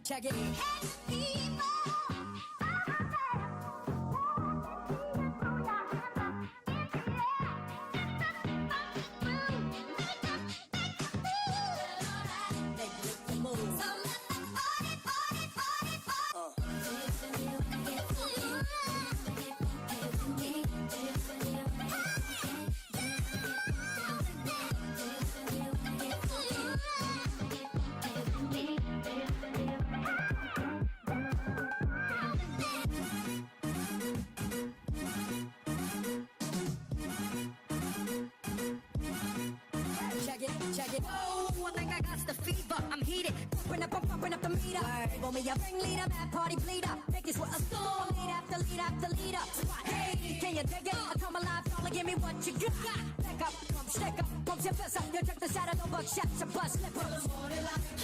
check it. Check it. Oh, I think I got the fever. I'm heated. Pumping up the meter. Roll me a ringleader, mad party bleeder. Make this what a storm. Lead after leader. Hey, can you dig it? I come alive, y'all, give me what you got. Back up, come stick up, pump your fist up. You check the shadow, no buck shots, a bus slip up.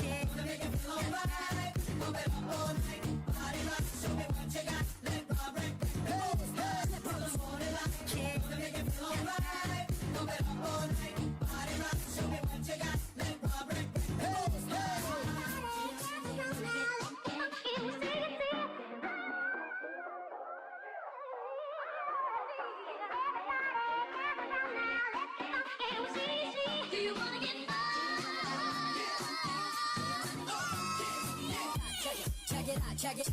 Yeah. Make it feel alright. Move it up all night. Body rock, show me what you got. Let go break. Slip up. Yeah. Make it feel alright. Move it up all night. Body rock, show me what you got. Let go break. Do you wanna get check it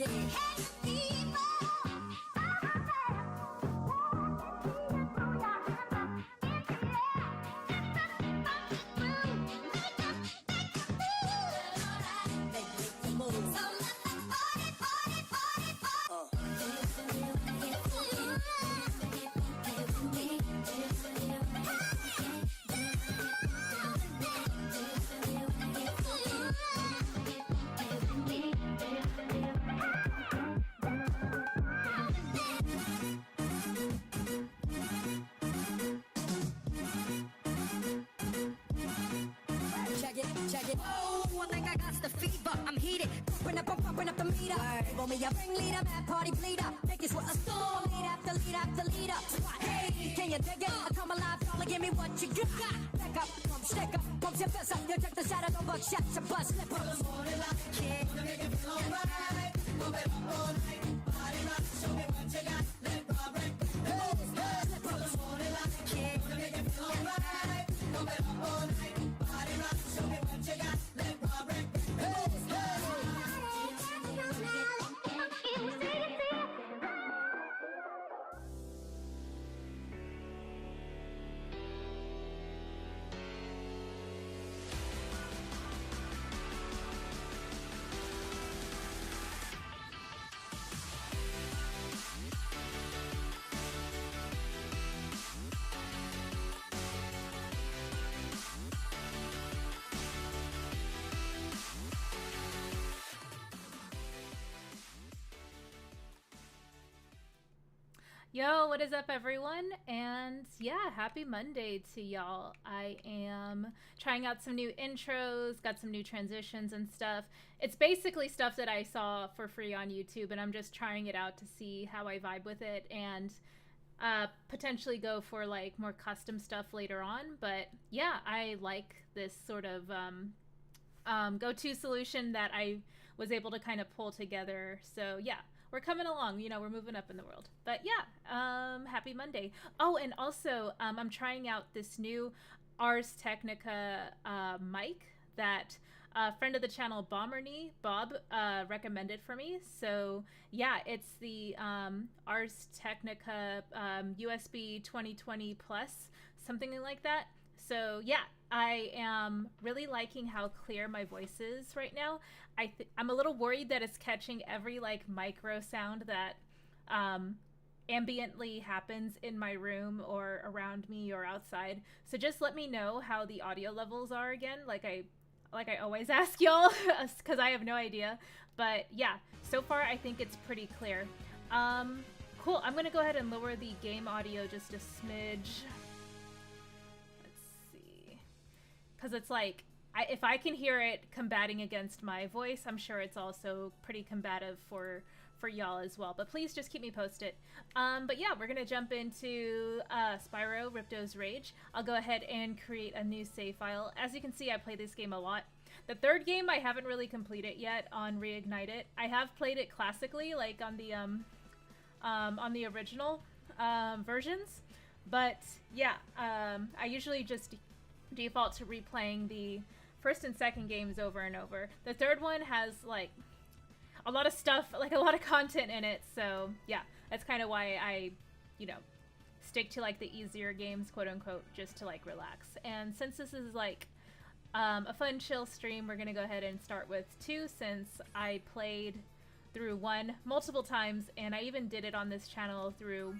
it. Check it. Check it. Oh, I think I got the fever. I'm heated. Pumping up the meter. Roll me a ringleader, mad party bleeder. Make this what a storm. Lead after leader. Hey, can you dig it? I come alive, y'all, give me what you got. Back up, come stick up, pump your fist up. You check the shadow, no buck shots, a bus slip up. Yeah. Make it feel alright. Move it up all night. Body rock, show me what you got. Let go break. Slip up. Yeah. Make it feel alright. Move it up all night. Body rock, show me what you got. Let go break. Yo, what is up, everyone? And yeah, happy Monday to y'all. I am trying out some new intros, got some new transitions and stuff. It's basically stuff that I saw for free on YouTube, and I'm just trying it out to see how I vibe with it and potentially go for like more custom stuff later on. But yeah, I like this sort of go-to solution that I was able to kind of pull together. So yeah, we're coming along. You know, we're moving up in the world. But yeah, happy Monday. Oh, and also I'm trying out this new Ars Technica mic that a friend of the channel, Bob, recommended for me. So yeah, it's the Ars Technica USB 2020 Plus, something like that. So yeah, I am really liking how clear my voice is right now. I'm a little worried that it's catching every like micro sound that ambiently happens in my room or around me or outside. So just let me know how the audio levels are again, like I always ask y'all, because I have no idea. But yeah, so far I think it's pretty clear. Cool, I'm gonna go ahead and lower the game audio just a smidge. Because it's like, if I can hear it combating against my voice, I'm sure it's also pretty combative for y'all as well. But please just keep me posted. But yeah, we're going to jump into Spyro, Ripto's Rage. I'll go ahead and create a new save file. As you can see, I play this game a lot. The third game I haven't really completed yet on Reignited. I have played it classically, like on the original versions. But yeah, I usually just default to replaying the first and second games over and over. The third one has like a lot of stuff, like a lot of content in it, so yeah, that's kind of why I, you know, stick to like the easier games, quote unquote, just to like relax. And since this is like a fun chill stream, we're gonna go ahead and start with 2, since I played through 1 multiple times, and I even did it on this channel through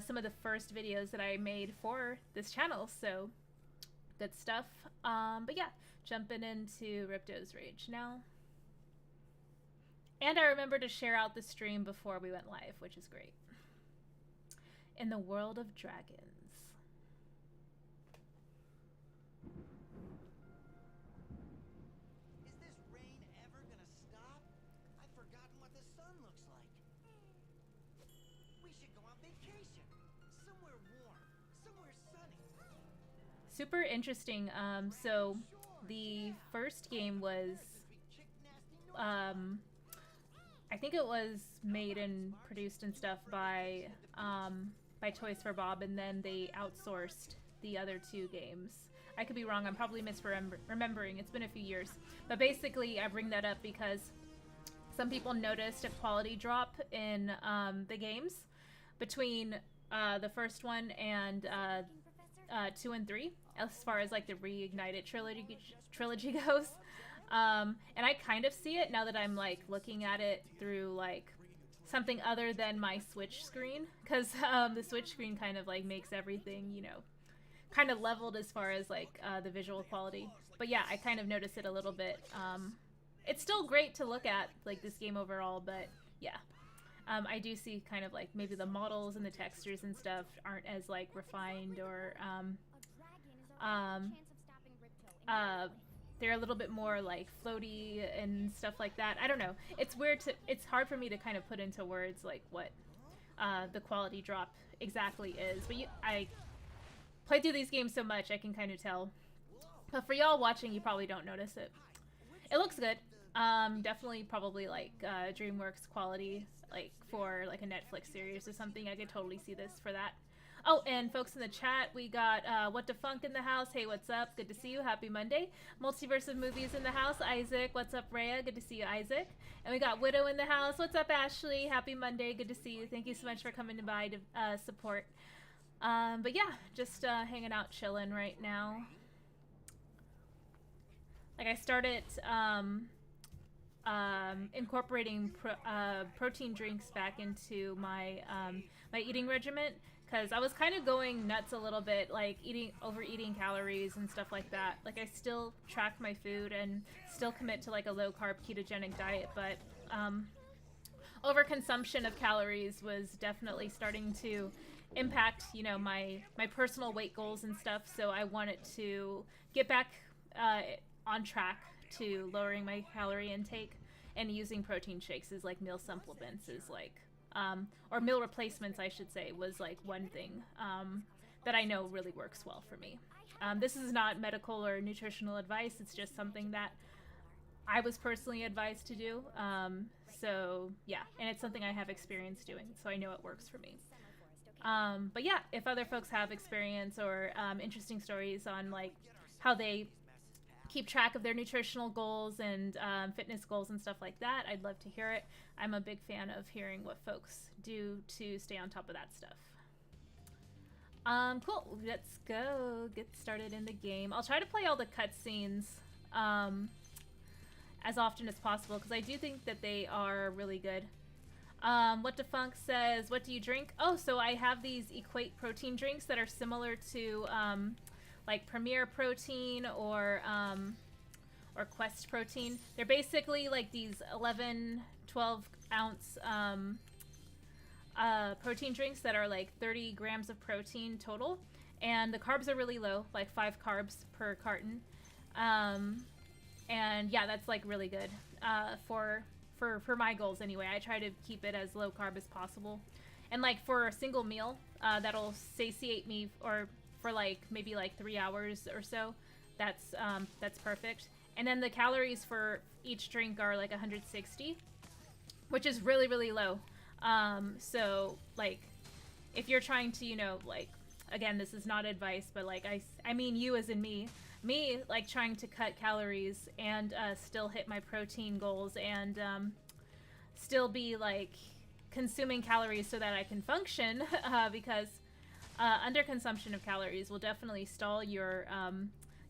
some of the first videos that I made for this channel, so good stuff. But yeah, jumping into Ripto's Rage now. And I remember to share out the stream before we went live, which is great. In the world of dragons. Is this rain ever gonna stop? I've forgotten what the sun looks like. We should go on vacation. Somewhere warm. Somewhere sunny. Super interesting. So the first game was I think it was made and produced and stuff by Toys for Bob, and then they outsourced the other 2 games. I could be wrong, I'm probably misremembering, it's been a few years. But basically I bring that up because some people noticed a quality drop in the games between the first one and 2 and 3, as far as like the Reignited trilogy goes. And I kind of see it now that I'm like looking at it through like something other than my Switch screen, because the Switch screen kind of like makes everything, you know, kind of leveled as far as like the visual quality. But yeah, I kind of notice it a little bit. It's still great to look at, like this game overall, but yeah. I do see kind of like maybe the models and the textures and stuff aren't as like refined, or they're a little bit more like floaty and stuff like that. I don't know. It's hard for me to kind of put into words like what the quality drop exactly is. But I played through these games so much, I can kind of tell. But for y'all watching, you probably don't notice it. It looks good. Definitely probably like DreamWorks quality, like for like a Netflix series or something. I could totally see this for that. Oh, and folks in the chat, we got What the Funk in the house. Hey, what's up? Good to see you. Happy Monday. Multiverse of Movies in the house. Isaac, what's up, Rhea? Good to see you, Isaac. And we got Widow in the house. What's up, Ashley? Happy Monday. Good to see you. Thank you so much for coming by to support. But yeah, just hanging out, chilling right now. Like I started incorporating protein drinks back into my my eating regimen, because I was kind of going nuts a little bit, like overeating calories and stuff like that. Like I still track my food and still commit to like a low carb ketogenic diet, but overconsumption of calories was definitely starting to impact, you know, my personal weight goals and stuff. So I wanted to get back on track to lowering my calorie intake, and using protein shakes as like meal supplements is like or meal replacements, I should say, was like one thing that I know really works well for me. This is not medical or nutritional advice. It's just something that I was personally advised to do. So yeah, and it's something I have experience doing, so I know it works for me. But yeah, if other folks have experience or interesting stories on like how they keep track of their nutritional goals and fitness goals and stuff like that, I'd love to hear it. I'm a big fan of hearing what folks do to stay on top of that stuff. Cool. Let's go get started in the game. I'll try to play all the cutscenes as often as possible because I do think that they are really good. What Defunk says, what do you drink? Oh, so I have these Equate protein drinks that are similar to like Premier Protein or Quest Protein. They're basically like these 11, 12 ounce protein drinks that are like 30 grams of protein total. And the carbs are really low, like 5 carbs per carton. And yeah, that's like really good for my goals anyway. I try to keep it as low carb as possible. And like for a single meal, that'll satiate me or for like maybe like 3 hours or so. That's perfect. And then the calories for each drink are like 160, which is really, really low. So like if you're trying to, you know, like, again, this is not advice, but like I mean you as in me like trying to cut calories and still hit my protein goals and still be like consuming calories so that I can function because underconsumption of calories will definitely stall your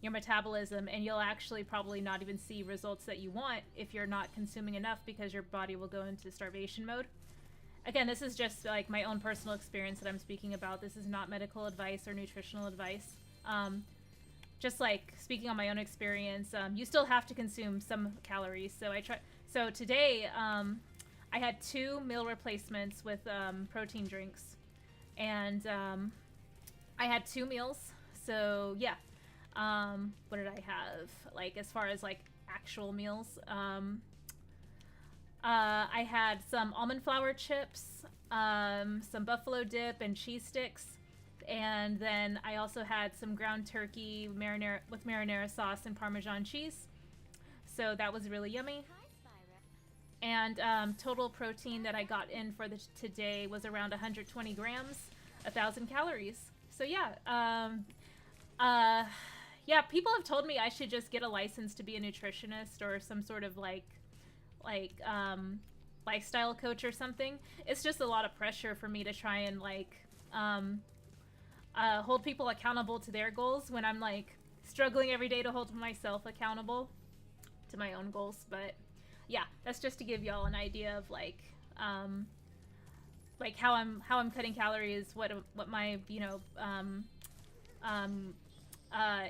metabolism, and you'll actually probably not even see results that you want if you're not consuming enough because your body will go into starvation mode. Again, this is just like my own personal experience that I'm speaking about. This is not medical advice or nutritional advice. Just like speaking on my own experience, you still have to consume some calories. So today, I had 2 meal replacements with protein drinks, and I had 2 meals. So yeah, what did I have? Like as far as like actual meals, I had some almond flour chips, some buffalo dip and cheese sticks. And then I also had some ground turkey with marinara sauce and Parmesan cheese. So that was really yummy. And total protein that I got in for today was around 120 grams, 1,000 calories. So yeah, yeah, people have told me I should just get a license to be a nutritionist or some sort of like lifestyle coach or something. It's just a lot of pressure for me to try and like hold people accountable to their goals when I'm like struggling every day to hold myself accountable to my own goals. But yeah, that's just to give y'all an idea of like how I'm cutting calories, what my, you know,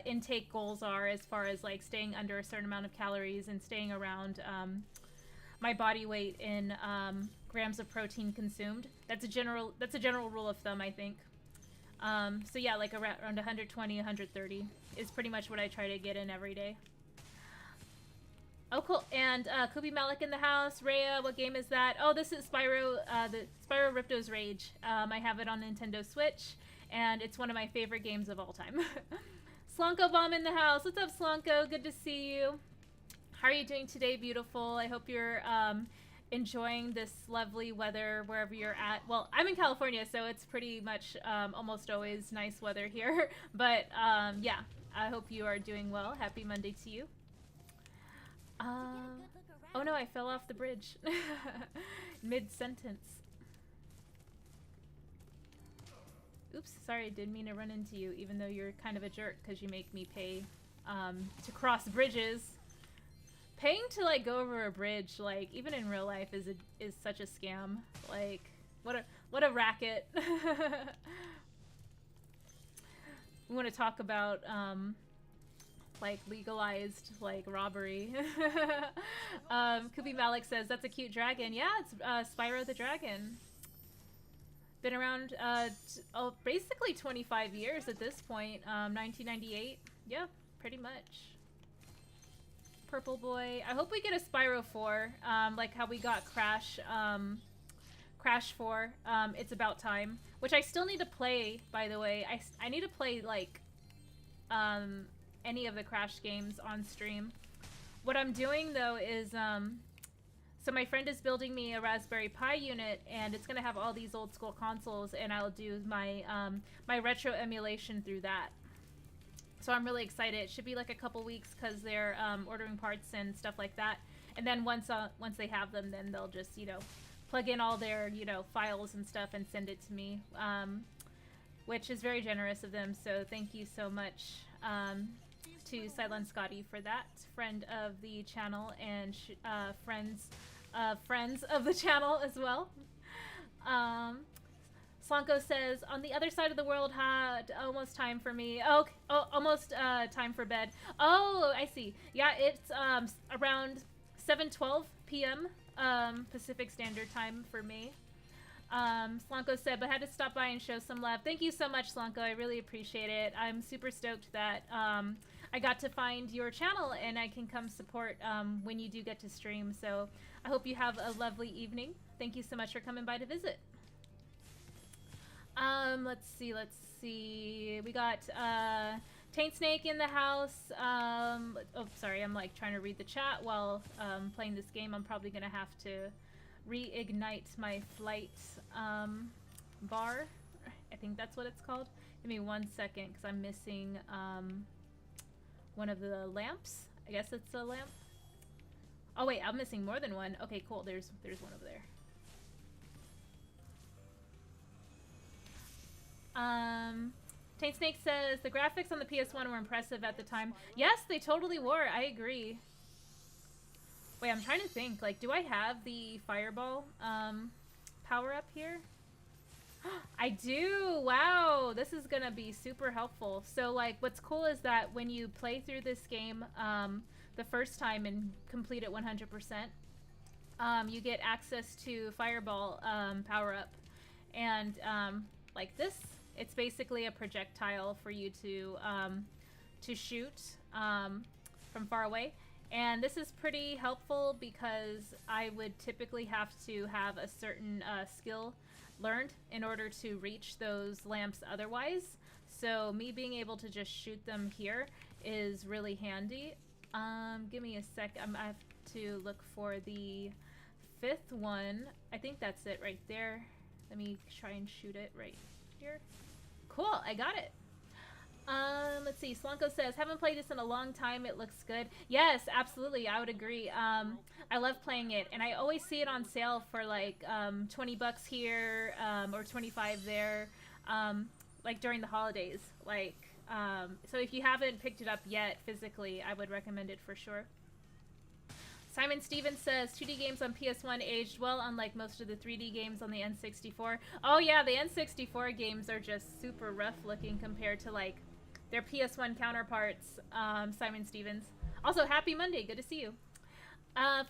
intake goals are as far as like staying under a certain amount of calories and staying around my body weight in grams of protein consumed. That's a general rule of thumb, I think. So yeah, like around 120, 130 is pretty much what I try to get in every day. Oh, cool. And Kubi Malik in the house. Rhea, what game is that? Oh, this is Spyro, the Spyro Ripto's Rage. I have it on Nintendo Switch, and it's one of my favorite games of all time. Slonko Bomb in the house. What's up, Slonko? Good to see you. How are you doing today, beautiful? I hope you're enjoying this lovely weather wherever you're at. Well, I'm in California, so it's pretty much almost always nice weather here. But yeah, I hope you are doing well. Happy Monday to you. Oh no, I fell off the bridge mid-sentence. Oops, sorry, I didn't mean to run into you, even though you're kind of a jerk because you make me pay to cross bridges. Paying to like go over a bridge, like even in real life, is such a scam. Like, what a racket. We want to talk about like legalized like robbery. Kubi Malik says that's a cute dragon. Yeah, it's Spyro the Dragon. Been around basically 25 years at this point. 1998. Yeah, pretty much. Purple Boi. I hope we get a Spyro 4, like how we got Crash 4. It's about time. Which I still need to play, by the way. I need to play like any of the Crash games on stream. What I'm doing though is so my friend is building me a Raspberry Pi unit, and it's gonna have all these old school consoles, and I'll do my my retro emulation through that. So I'm really excited. It should be like a couple weeks because they're ordering parts and stuff like that. And then once they have them, then they'll just, you know, plug in all their, you know, files and stuff and send it to me, which is very generous of them. So thank you so much to Silent Scotty for that, friend of the channel and friends of the channel as well. Slanko says, on the other side of the world, had almost time for me. Oh, almost time for bed. Oh, I see. Yeah, it's around 7:12 p.m. Pacific Standard Time for me. Slanko said, but had to stop by and show some love. Thank you so much, Slanko. I really appreciate it. I'm super stoked that I got to find your channel and I can come support when you do get to stream. So I hope you have a lovely evening. Thank you so much for coming by to visit. Let's see. We got Taint Snake in the house. Oh, sorry, I'm like trying to read the chat while playing this game. I'm probably gonna have to reignite my flight bar. I think that's what it's called. Give me 1 second because I'm missing one of the lamps. I guess it's a lamp. Oh wait, I'm missing more than one. Okay, cool. There's one over there. Taint Snake says, the graphics on the PS1 were impressive at the time. Yes, they totally were. I agree. Wait, I'm trying to think. Like, do I have the fireball power up here? I do. Wow. This is going to be super helpful. So, like, what's cool is that when you play through this game the first time and complete it 100%, you get access to fireball power up. And, like this, it's basically a projectile for you to shoot from far away. And this is pretty helpful because I would typically have to have a certain skill learned in order to reach those lamps otherwise. So me being able to just shoot them here is really handy. Give me a sec. I have to look for the 5th one. I think that's it right there. Let me try and shoot it right here. Cool, I got it. Let's see. Slanko says, haven't played this in a long time. It looks good. Yes, absolutely. I would agree. I love playing it, and I always see it on sale for like 20 bucks here or 25 there, like during the holidays. Like, so if you haven't picked it up yet physically, I would recommend it for sure. Simon Stevens says, 2D games on PS1 aged well, unlike most of the 3D games on the N64. Oh yeah, the N64 games are just super rough looking compared to like their PS1 counterparts, Simon Stevens. Also, happy Monday, good to see you.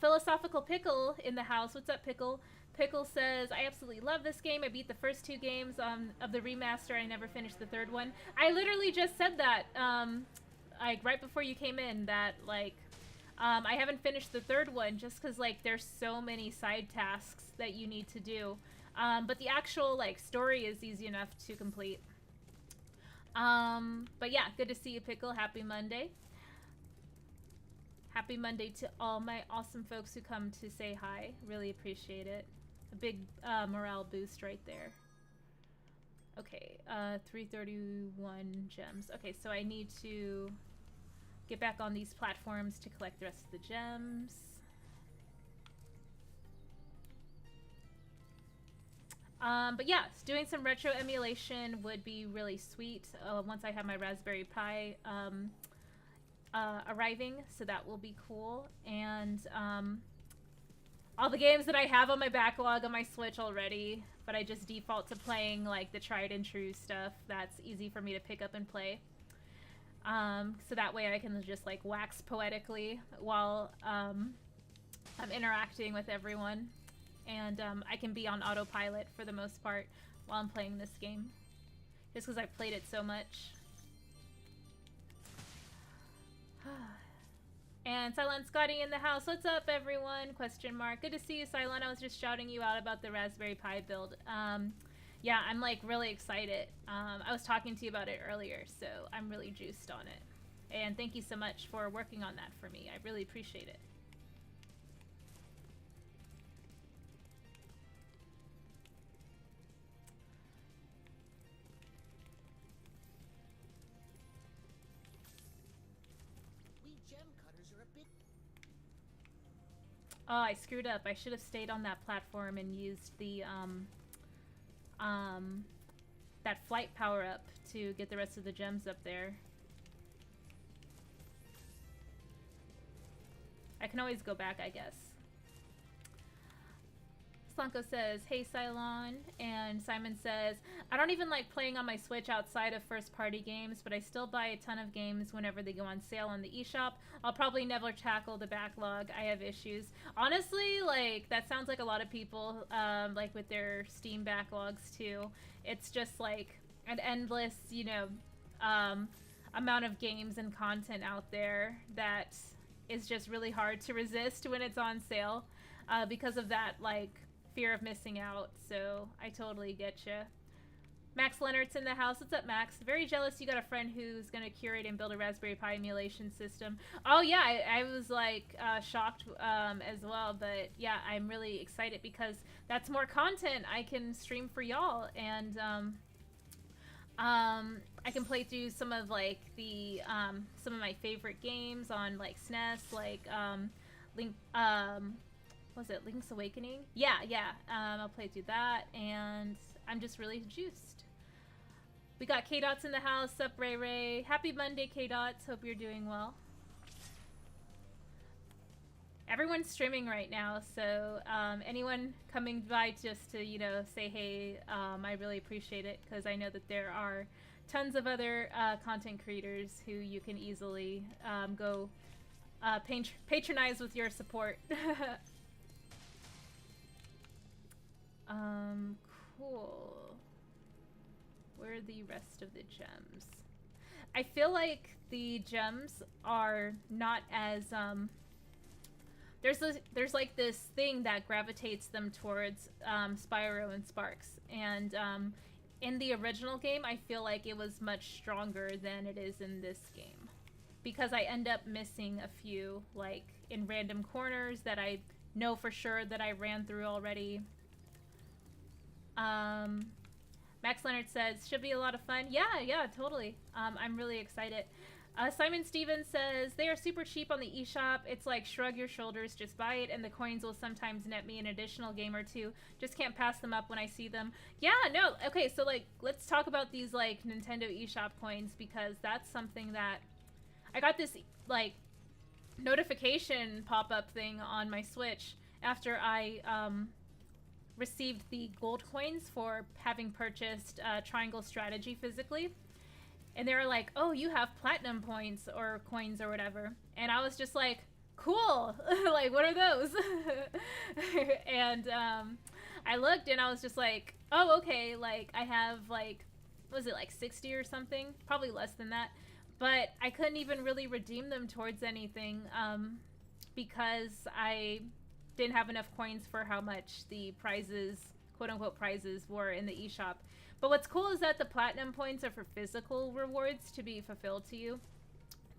Philosophical Pickle in the house. What's up, Pickle? Pickle says, I absolutely love this game. I beat the first 2 games of the remaster. I never finished the 3rd one. I literally just said that, like right before you came in, that like, I haven't finished the 3rd one just because like there's so many side tasks that you need to do. But the actual like story is easy enough to complete. But yeah, good to see you, Pickle. Happy Monday. Happy Monday to all my awesome folks who come to say hi. Really appreciate it. A big morale boost right there. Okay, 331 gems. Okay, so I need to get back on these platforms to collect the rest of the gems. But yeah, doing some retro emulation would be really sweet once I have my Raspberry Pi arriving, so that will be cool. And all the games that I have on my backlog on my Switch already, but I just default to playing like the tried and true stuff that's easy for me to pick up and play. So that way I can just like wax poetically while I'm interacting with everyone. And I can be on autopilot for the most part while I'm playing this game. Just because I've played it so much. And Silent Scotty in the house. What's up, everyone? Question mark. Good to see you, Silent. I was just shouting you out about the Raspberry Pi build. Yeah, I'm like really excited. I was talking to you about it earlier, so I'm really juiced on it. And thank you so much for working on that for me. I really appreciate it. We gem cutters are a bit. Oh, I screwed up. I should have stayed on that platform and used the, that flight power-up to get the rest of the gems up there. I can always go back, I guess. Slanko says, hey Cylon, and Simon says, I don't even like playing on my Switch outside of first-party games, but I still buy a ton of games whenever they go on sale on the eShop. I'll probably never tackle the backlog. I have issues. Honestly, like, that sounds like a lot of people, like with their Steam backlogs too. It's just like an endless, you know, amount of games and content out there that is just really hard to resist when it's on sale, because of that, like, fear of missing out. So I totally get you. Max Leonard's in the house. What's up, Max? Very jealous you got a friend who's gonna curate and build a Raspberry Pi emulation system. Oh yeah, I was like shocked as well, but yeah, I'm really excited because that's more content I can stream for y'all, and I can play through some of like the some of my favorite games on like SNES, like Link. Was it Link's Awakening? Yeah. I'll play through that, and I'm just really juiced. We got K-Dots in the house. Sup, Ray Ray. Happy Monday, K-Dots. Hope you're doing well. Everyone's streaming right now, so anyone coming by just to, you know, say hey, I really appreciate it, because I know that there are tons of other content creators who you can easily go patronize with your support. Cool. Where are the rest of the gems? I feel like the gems are not as, there's like this thing that gravitates them towards Spyro and Sparks, and in the original game I feel like it was much stronger than it is in this game, because I end up missing a few, like in random corners that I know for sure that I ran through already. Max Leonard says, should be a lot of fun. Yeah, totally. I'm really excited. Simon Stevens says, they are super cheap on the eShop. It's like shrug your shoulders, just buy it, and the coins will sometimes net me an additional game or two. Just can't pass them up when I see them. Yeah, no, okay, so like, let's talk about these like Nintendo eShop coins, because that's something that I got this like notification pop-up thing on my Switch after I received the gold coins for having purchased Triangle Strategy physically. And they were like, oh, you have platinum points or coins or whatever. And I was just like, cool. Like, what are those? And I looked and I was just like, oh, okay. Like, I have like, what was it, like 60 or something? Probably less than that. But I couldn't even really redeem them towards anything because I didn't have enough coins for how much the prizes, quote unquote prizes, were in the eShop. But what's cool is that the platinum points are for physical rewards to be fulfilled to you.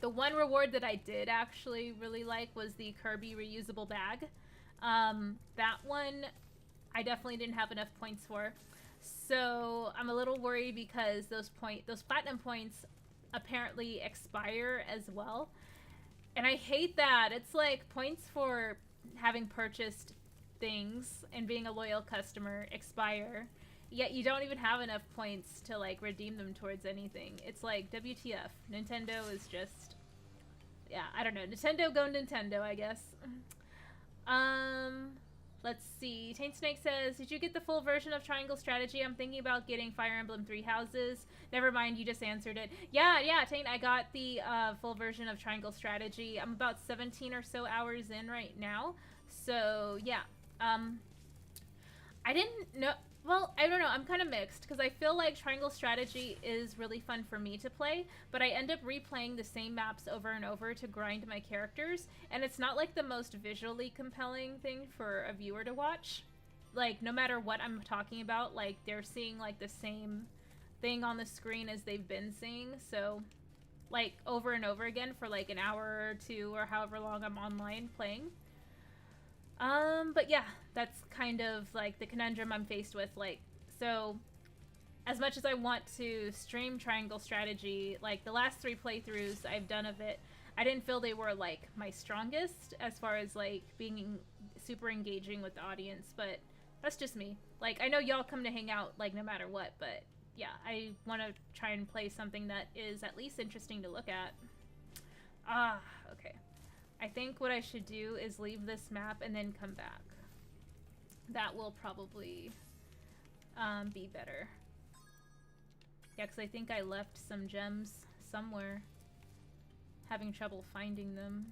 The one reward that I did actually really like was the Kirby reusable bag. That one I definitely didn't have enough points for. So I'm a little worried because those platinum points apparently expire as well. And I hate that. It's like points for having purchased things and being a loyal customer expire, yet you don't even have enough points to like redeem them towards anything. It's like, WTF. Nintendo is just, yeah, I don't know. Nintendo go Nintendo, I guess. Let's see. Taint Snake says, did you get the full version of Triangle Strategy? I'm thinking about getting Fire Emblem Three Houses. Never mind, you just answered it. Yeah, Taint, I got the full version of Triangle Strategy. I'm about 17 or so hours in right now. So, yeah. I didn't know... Well, I don't know. I'm kind of mixed because I feel like Triangle Strategy is really fun for me to play, but I end up replaying the same maps over and over to grind my characters, and it's not like the most visually compelling thing for a viewer to watch. Like, no matter what I'm talking about, like, they're seeing like the same thing on the screen as they've been seeing, so like over and over again for like an hour or two or however long I'm online playing. But yeah, that's kind of like the conundrum I'm faced with. Like, so as much as I want to stream Triangle Strategy, like the last 3 playthroughs I've done of it, I didn't feel they were like my strongest as far as like being super engaging with the audience, but that's just me. Like, I know y'all come to hang out like no matter what, but yeah, I want to try and play something that is at least interesting to look at. Okay. I think what I should do is leave this map and then come back. That will probably be better. Yeah, because I think I left some gems somewhere. Having trouble finding them.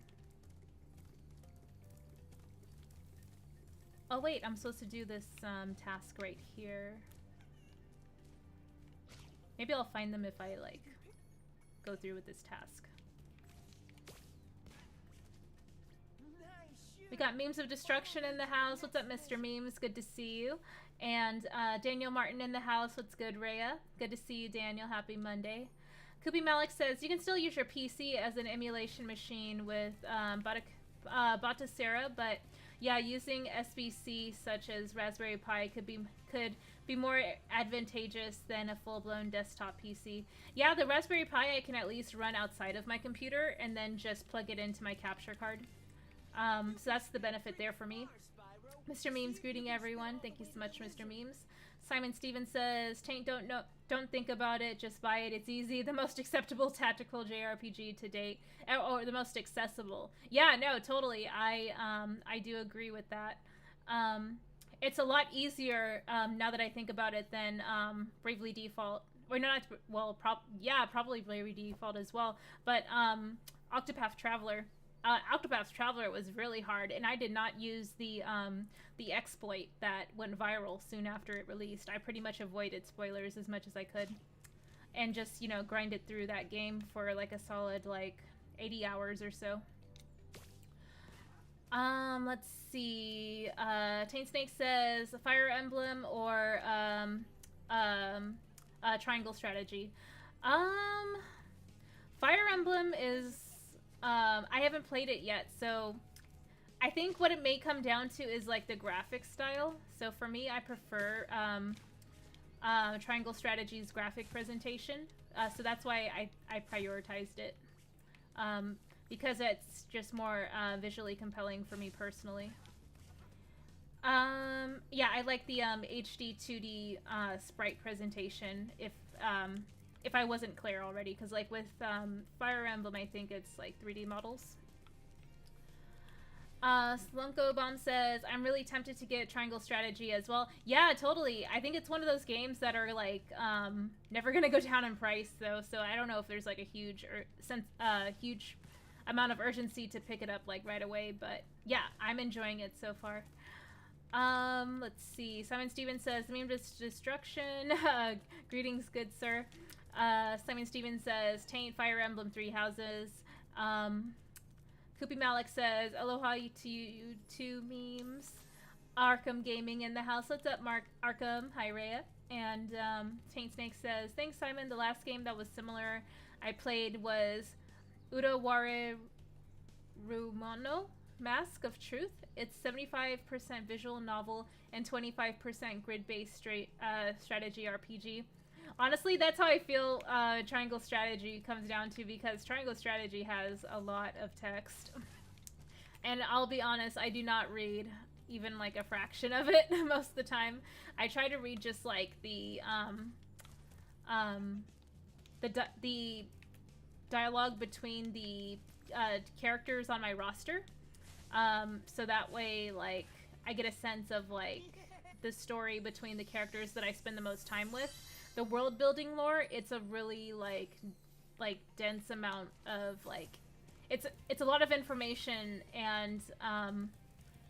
Oh wait, I'm supposed to do this task right here. Maybe I'll find them if I like go through with this task. We got Memes of Destruction in the house. What's up, Mr. Memes? Good to see you. And Daniel Martin in the house. What's good, Rhea? Good to see you, Daniel. Happy Monday. Kubi Malik says, you can still use your PC as an emulation machine with Batacera, but yeah, using SBC such as Raspberry Pi could be more advantageous than a full-blown desktop PC. Yeah, the Raspberry Pi I can at least run outside of my computer and then just plug it into my capture card. So that's the benefit there for me. Mr. Memes greeting everyone. Thank you so much, Mr. Memes. Simon Stevens says, Taint, don't think about it, just buy it. It's easy. The most acceptable tactical JRPG to date, or the most accessible. Yeah, no, totally. I do agree with that. It's a lot easier now that I think about it than Bravely Default. Or not, well, probably Bravely Default as well. But Octopath Traveler. Octopath Traveler was really hard, and I did not use the exploit that went viral soon after it released. I pretty much avoided spoilers as much as I could, and just, you know, grinded through that game for like a solid like 80 hours or so. Let's see. Taint Snake says Fire Emblem or Triangle Strategy. Fire Emblem is. I haven't played it yet, so I think what it may come down to is like the graphic style. So for me, I prefer Triangle Strategy's graphic presentation. So that's why I prioritized it, because it's just more visually compelling for me personally. Yeah, I like the HD 2D sprite presentation. If I wasn't clear already, because like with Fire Emblem, I think it's like 3D models. Slunko Bomb says, I'm really tempted to get Triangle Strategy as well. Yeah, totally. I think it's one of those games that are like never gonna go down in price though, so I don't know if there's like a huge huge amount of urgency to pick it up like right away, but yeah, I'm enjoying it so far. Let's see. Simon Stevens says, Meme Destruction. Greetings, good sir. Simon Stevens says, Taint, Fire Emblem, 3 Houses. Koopy Malik says, aloha to you two memes. Arkham Gaming in the house. What's up, Arkham? Hi, Rhea. And Taint Snake says, thanks, Simon. The last game that was similar I played was Uraware Rumano, Mask of Truth. It's 75% visual novel and 25% grid-based strategy RPG. Honestly, that's how I feel Triangle Strategy comes down to, because Triangle Strategy has a lot of text. And I'll be honest, I do not read even like a fraction of it most of the time. I try to read just like the dialogue between the characters on my roster. So that way, like, I get a sense of like the story between the characters that I spend the most time with. The world building lore, it's a really like dense amount of like, it's a lot of information, and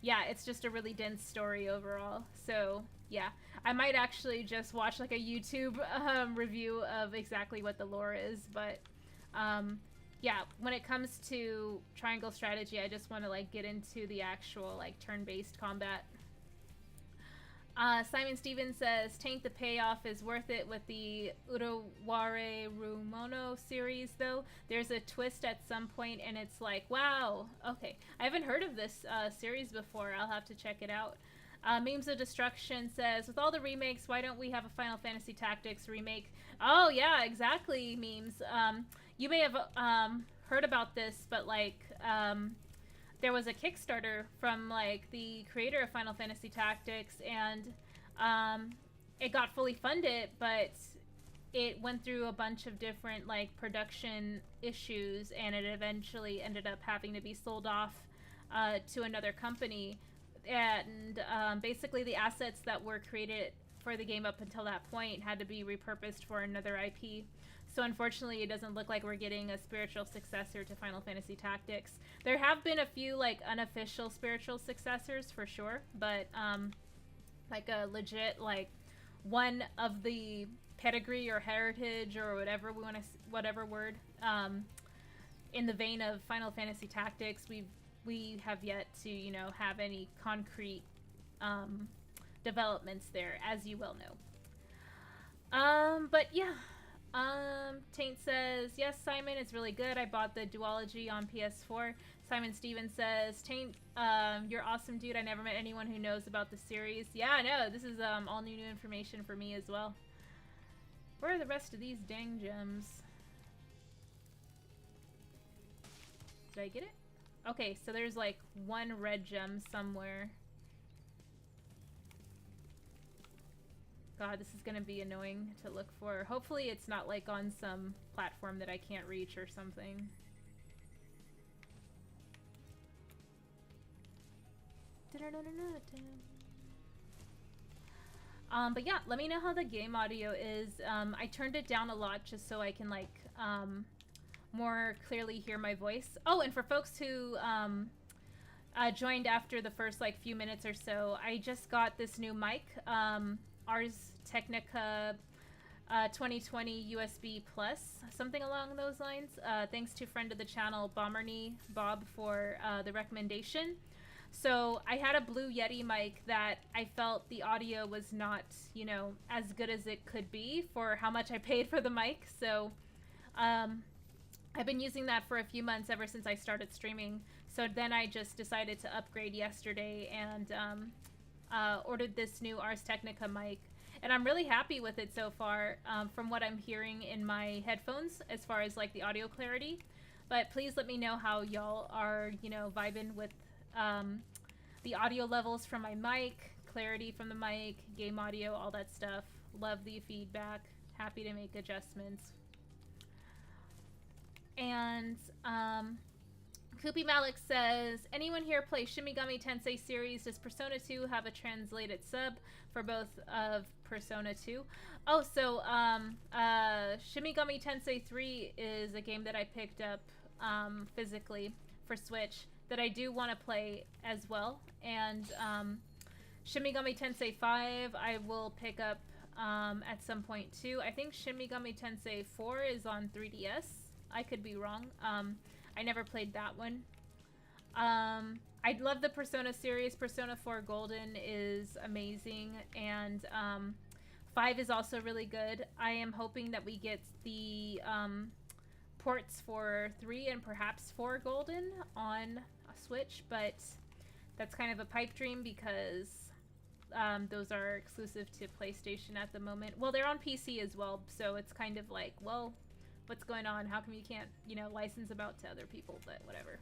yeah, it's just a really dense story overall. So yeah, I might actually just watch like a YouTube review of exactly what the lore is, but yeah, when it comes to Triangle Strategy, I just want to like get into the actual like turn-based combat. Simon Stevens says, Taint the payoff is worth it with the Uruware Rumono series, though. There's a twist at some point, and it's like, wow. Okay. I haven't heard of this series before. I'll have to check it out. Memes of Destruction says, with all the remakes, why don't we have a Final Fantasy Tactics remake? Oh, yeah, exactly, Memes. You may have heard about this, but, like, there was a Kickstarter from, like, the creator of Final Fantasy Tactics, and it got fully funded, but it went through a bunch of different, like, production issues, and it eventually ended up having to be sold off to another company. And basically the assets that were created for the game up until that point had to be repurposed for another IP. So unfortunately, it doesn't look like we're getting a spiritual successor to Final Fantasy Tactics. There have been a few, like, unofficial spiritual successors for sure, but like a legit, like, one of the pedigree or heritage or whatever we want to, whatever word, in the vein of Final Fantasy Tactics, we have yet to, you know, have any concrete developments there, as you well know. But yeah. Taint says, yes, Simon, it's really good. I bought the duology on PS4. Simon Stevens says, Taint, you're awesome, dude. I never met anyone who knows about the series. Yeah, I know. This is all new information for me as well. Where are the rest of these dang gems? Did I get it? Okay, so there's like one red gem somewhere. God, this is gonna be annoying to look for. Hopefully it's not like on some platform that I can't reach or something. But yeah, let me know how the game audio is. I turned it down a lot just so I can, like, more clearly hear my voice. Oh, and for folks who joined after the first, like, few minutes or so, I just got this new mic. Ars Technica 2020 USB Plus, something along those lines. Thanks to friend of the channel, Bomberny Bob, for the recommendation. So I had a Blue Yeti mic that I felt the audio was not, you know, as good as it could be for how much I paid for the mic. So I've been using that for a few months ever since I started streaming. So then I just decided to upgrade yesterday and ordered this new Ars Technica mic, and I'm really happy with it so far, from what I'm hearing in my headphones as far as, like, the audio clarity. But please let me know how y'all are, you know, vibing with the audio levels from my mic, clarity from the mic, game audio, all that stuff. Love the feedback. Happy to make adjustments. And Koopy Malik says, anyone here play Shimigami Tensei series? Does Persona 2 have a translated sub for both of Persona 2? Oh, so Shimigami Tensei 3 is a game that I picked up physically for Switch that I do want to play as well. And Shimigami Tensei 5 I will pick up at some point too. I think Shimigami Tensei 4 is on 3DS. I could be wrong. I never played that one. I love the Persona series. Persona 4 Golden is amazing, and 5 is also really good. I am hoping that we get the ports for 3 and perhaps 4 Golden on a Switch, but that's kind of a pipe dream because those are exclusive to PlayStation at the moment. Well, they're on PC as well, so it's kind of like, well, what's going on? How come you can't, you know, license them out to other people? But whatever.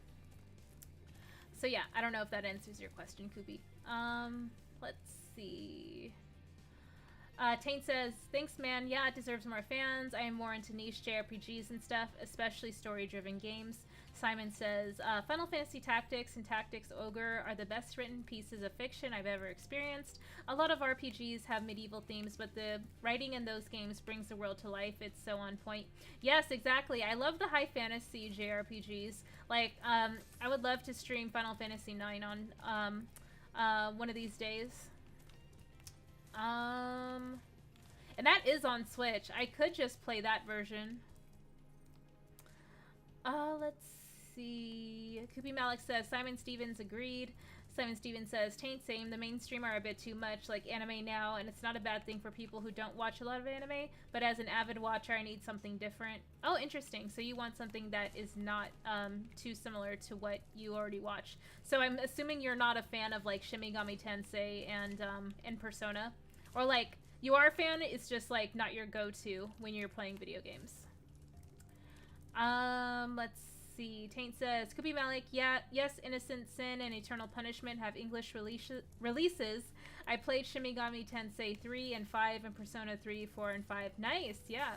So yeah, I don't know if that answers your question, Koopy. Let's see. Taint says, thanks, man. Yeah, it deserves more fans. I am more into niche JRPGs and stuff, especially story-driven games. Simon says, Final Fantasy Tactics and Tactics Ogre are the best written pieces of fiction I've ever experienced. A lot of RPGs have medieval themes, but the writing in those games brings the world to life. It's so on point. Yes, exactly. I love the high fantasy JRPGs. Like, I would love to stream Final Fantasy IX on one of these days. And that is on Switch. I could just play that version. Let's see. Koopy Malik says, Simon Stevens agreed. Simon Stevens says, Taint same, the mainstream are a bit too much like anime now, and it's not a bad thing for people who don't watch a lot of anime, but as an avid watcher, I need something different. Oh, interesting. So you want something that is not too similar to what you already watch. So I'm assuming you're not a fan of like Shin Megami Tensei and Persona. Or like, you are a fan, it's just like not your go-to when you're playing video games. Let's see. Taint says, Could be Malik. Yeah, yes, Innocent Sin and Eternal Punishment have English releases. I played Shin Megami Tensei 3 and 5 and Persona 3, 4, and 5. Nice, yeah.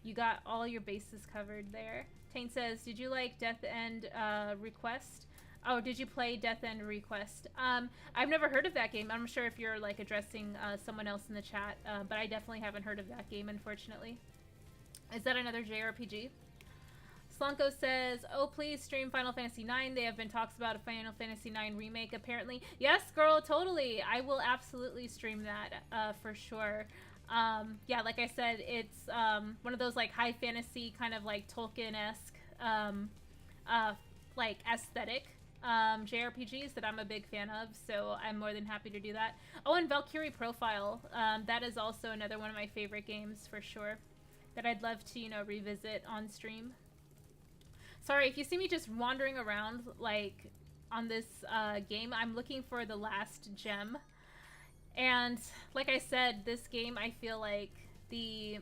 You got all your bases covered there. Taint says, did you like Death End Request? Oh, did you play Death End Request? I've never heard of that game. I'm sure if you're like addressing someone else in the chat, but I definitely haven't heard of that game, unfortunately. Is that another JRPG? Slunko says, oh, please stream Final Fantasy IX. They have been talks about a Final Fantasy IX remake, apparently. Yes, girl, totally. I will absolutely stream that for sure. Yeah, like I said, it's one of those like high fantasy kind of like Tolkien-esque like aesthetic JRPGs that I'm a big fan of, so I'm more than happy to do that. Oh, and Valkyrie Profile. That is also another one of my favorite games for sure that I'd love to, you know, revisit on stream. Sorry, if you see me just wandering around, like, on this game, I'm looking for the last gem. And, like I said, this game, I feel like the...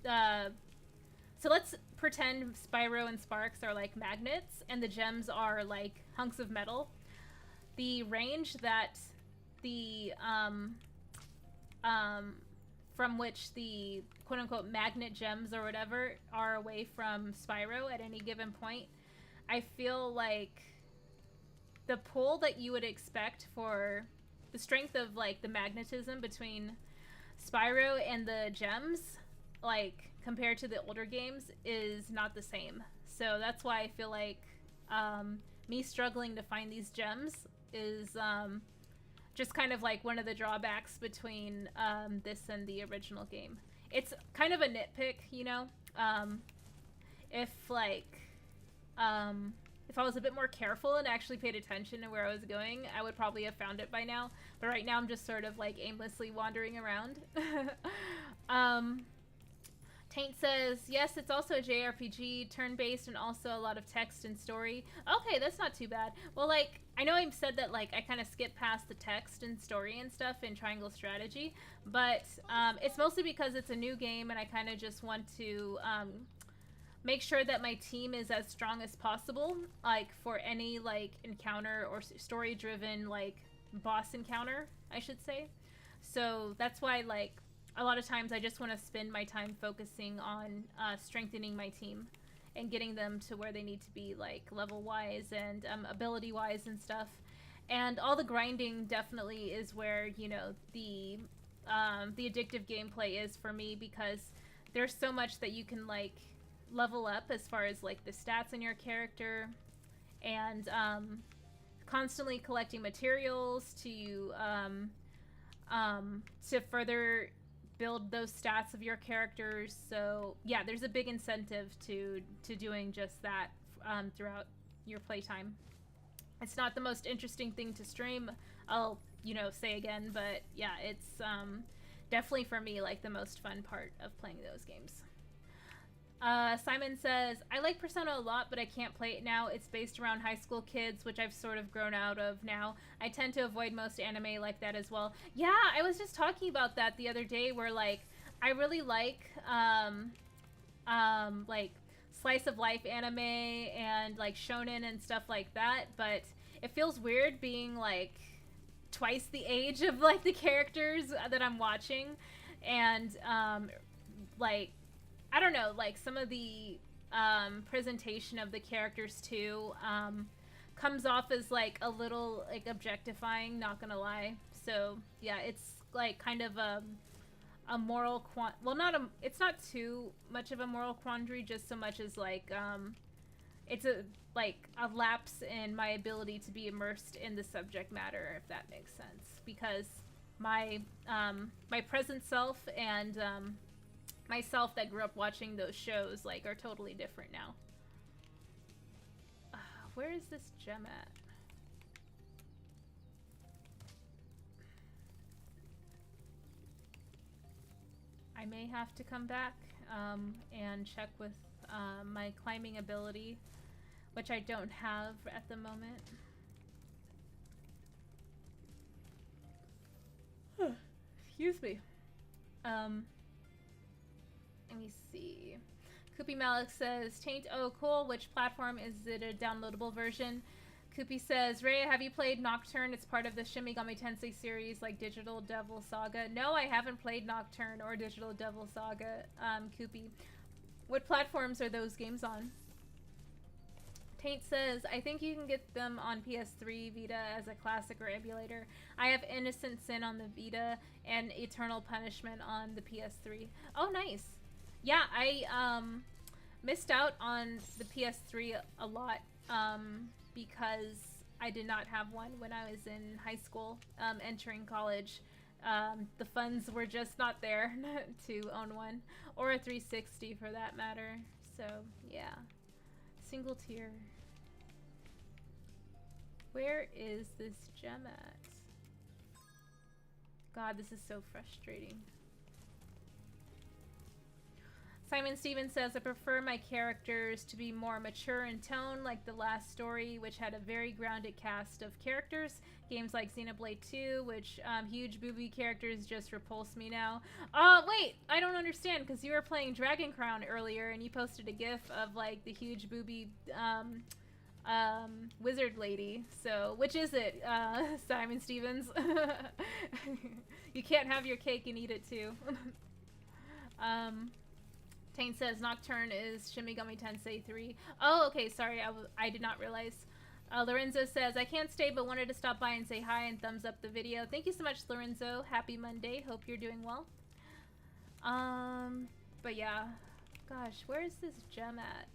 So let's pretend Spyro and Sparks are, like, magnets, and the gems are, like, hunks of metal. The range that the, from which the quote-unquote magnet gems or whatever are away from Spyro at any given point, I feel like the pull that you would expect for the strength of like the magnetism between Spyro and the gems, like compared to the older games, is not the same. So that's why I feel like me struggling to find these gems is just kind of like one of the drawbacks between this and the original game. It's kind of a nitpick, you know. If like if I was a bit more careful and actually paid attention to where I was going, I would probably have found it by now. But right now I'm just sort of like aimlessly wandering around. Taint says, yes, it's also a JRPG, turn-based, and also a lot of text and story. Okay, that's not too bad. Well, like, I know I've said that, like, I kind of skip past the text and story and stuff in Triangle Strategy, but it's mostly because it's a new game, and I kind of just want to make sure that my team is as strong as possible, like, for any, like, encounter or story-driven, like, boss encounter, I should say. So that's why, like, a lot of times I just want to spend my time focusing on strengthening my team and getting them to where they need to be, like level-wise and ability-wise and stuff. And all the grinding definitely is where, you know, the addictive gameplay is for me, because there's so much that you can like level up as far as like the stats in your character, and constantly collecting materials to further build those stats of your characters. So yeah, there's a big incentive to doing just that throughout your playtime. It's not the most interesting thing to stream, I'll, you know, say again, but yeah, it's definitely for me like the most fun part of playing those games. Simon says, I like Persona a lot, but I can't play it now. It's based around high school kids, which I've sort of grown out of now. I tend to avoid most anime like that as well. Yeah, I was just talking about that the other day, where like I really like slice of life anime and like shonen and stuff like that, but it feels weird being like twice the age of like the characters that I'm watching, and like I don't know, like some of the presentation of the characters too comes off as like a little like objectifying, not gonna lie. So yeah, it's like kind of a moral it's not too much of a moral quandary, just so much as like it's a lapse in my ability to be immersed in the subject matter, if that makes sense, because my my present self and myself that grew up watching those shows like are totally different now. Where is this gem at? I may have to come back and check with my climbing ability, which I don't have at the moment. Excuse me. Let me see. Koopy Malik says, Taint, oh cool, which platform? Is it a downloadable version? Koopy says, Rhea, have you played Nocturne? It's part of the Shin Megami Tensei series, like Digital Devil Saga. No, I haven't played Nocturne or Digital Devil Saga, Koopy. What platforms are those games on? Taint says, I think you can get them on PS3 Vita as a classic or emulator. I have Innocent Sin on the Vita and Eternal Punishment on the PS3. Oh, nice. Yeah, I missed out on the PS3 a lot because I did not have one when I was in high school, entering college. The funds were just not there to own one, or a 360 for that matter. So, yeah. Single tier. Where is this gem at? God, this is so frustrating. Simon Stevens says, I prefer my characters to be more mature in tone, like the last story, which had a very grounded cast of characters. Games like Xenoblade 2, which huge booby characters just repulse me now. Wait, I don't understand, because you were playing Dragon Crown earlier, and you posted a gif of, like, the huge booby wizard lady. So, which is it, Simon Stevens? You can't have your cake and eat it, too. Taint says Nocturne is Shin Megami Tensei 3. Oh, okay, sorry, I did not realize. Lorenzo says, I can't stay but wanted to stop by and say hi and thumbs up the video. Thank you so much, Lorenzo. Happy Monday. Hope you're doing well. But yeah. Gosh, where is this gem at?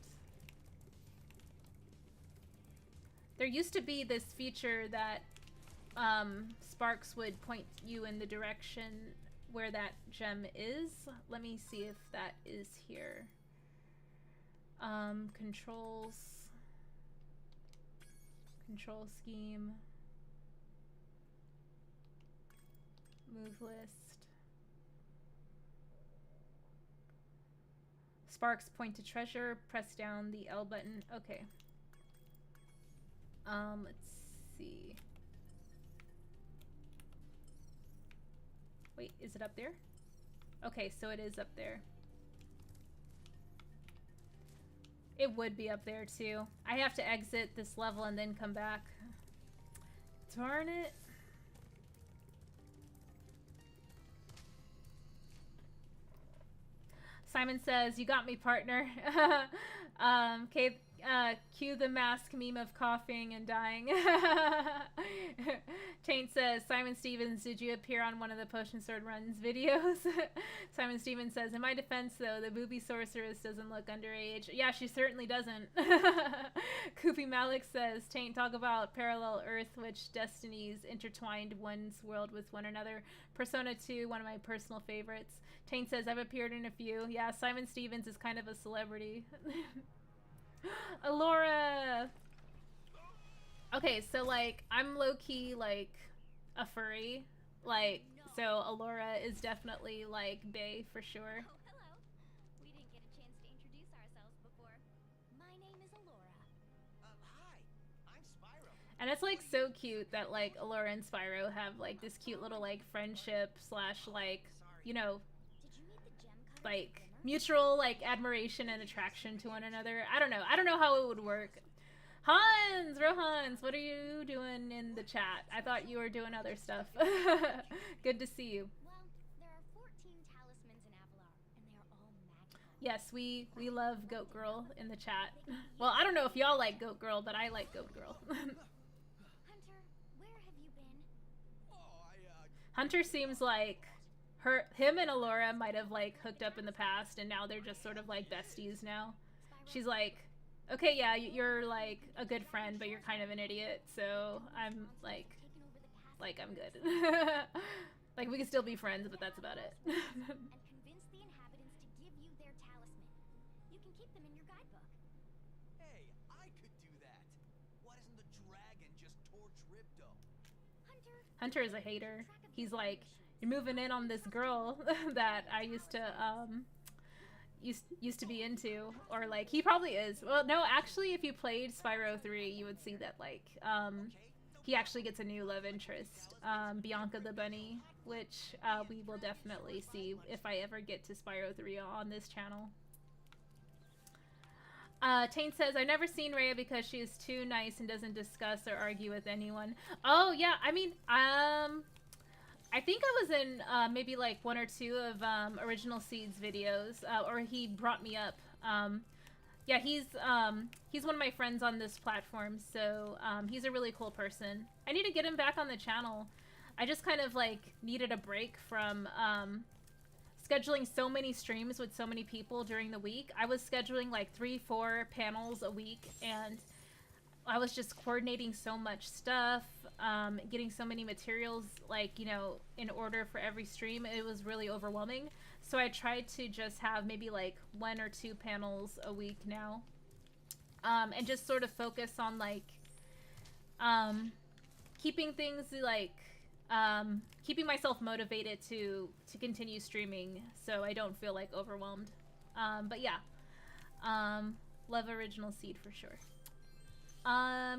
There used to be this feature that Sparks would point you in the direction where that gem is. Let me see if that is here. Controls. Control scheme. Move list. Sparks point to treasure. Press down the L button. Okay. Let's see. Wait, is it up there? Okay, so it is up there. It would be up there too. I have to exit this level and then come back. Darn it. Simon says, you got me, partner. Okay, cue the mask meme of coughing and dying. Taint says, Simon Stevens, did you appear on one of the Potion Sword Runs videos? Simon Stevens says, in my defense though, the booby sorceress doesn't look underage. Yeah, she certainly doesn't. Koopy Malik says, Taint, talk about parallel Earth, which destinies intertwined one's world with one another. Persona 2, one of my personal favorites. Taint says, I've appeared in a few. Yeah, Simon Stevens is kind of a celebrity. Alora! Okay, so, like, I'm low-key, like, a furry. Like, so Alora is definitely, like, bae for sure. Oh, hello. We didn't get a chance to introduce ourselves before. My name is Alora. Hi, I'm Spyro. And it's, like, so cute that, like, Alora and Spyro have, like, this cute little, like, friendship slash, like, you know, Did you meet the gem cutter? like, mutual, like, admiration and attraction to one another. I don't know. I don't know how it would work. Hans! Rohans, what are you doing in the chat? I thought you were doing other stuff. Good to see you. Well, there are 14 talismans in Avalar, and they are all magical. Yes, we love Goat Girl in the chat. Well, I don't know if y'all like Goat Girl, but I like Goat Girl. Hunter, where have you been? Oh, Hunter seems like him and Alora might have, like, hooked up in the past, and now they're just sort of, like, besties now. She's like, okay, yeah, you're, like, a good friend, but you're kind of an idiot, so I'm, like, I'm good. Like, we can still be friends, but that's about it. And convince the inhabitants to give you their talisman. You can keep them in your guidebook. Hey, I could do that. Why doesn't the dragon just torch Ripto? Hunter, Hunter is a hater. He's like, you're moving in on this girl that I used to used to be into, or like he probably is. Well, no, actually, if you played Spyro 3, you would see that like he actually gets a new love interest, Bianca the Bunny, which we will definitely see if I ever get to Spyro 3 on this channel. Taint says, I've never seen Rhea because she is too nice and doesn't discuss or argue with anyone. Oh, yeah, I mean, I think I was in maybe like one or two of Original Seeds videos, or he brought me up. Yeah, he's one of my friends on this platform, so he's a really cool person. I need to get him back on the channel. I just kind of like needed a break from scheduling so many streams with so many people during the week. I was scheduling like 3-4 panels a week, and I was just coordinating so much stuff, getting so many materials, like, you know, in order for every stream. It was really overwhelming. So I tried to just have maybe like 1 or 2 panels a week now, and just sort of focus on like keeping things like keeping myself motivated to continue streaming, so I don't feel like overwhelmed. But yeah, love Original Seed for sure.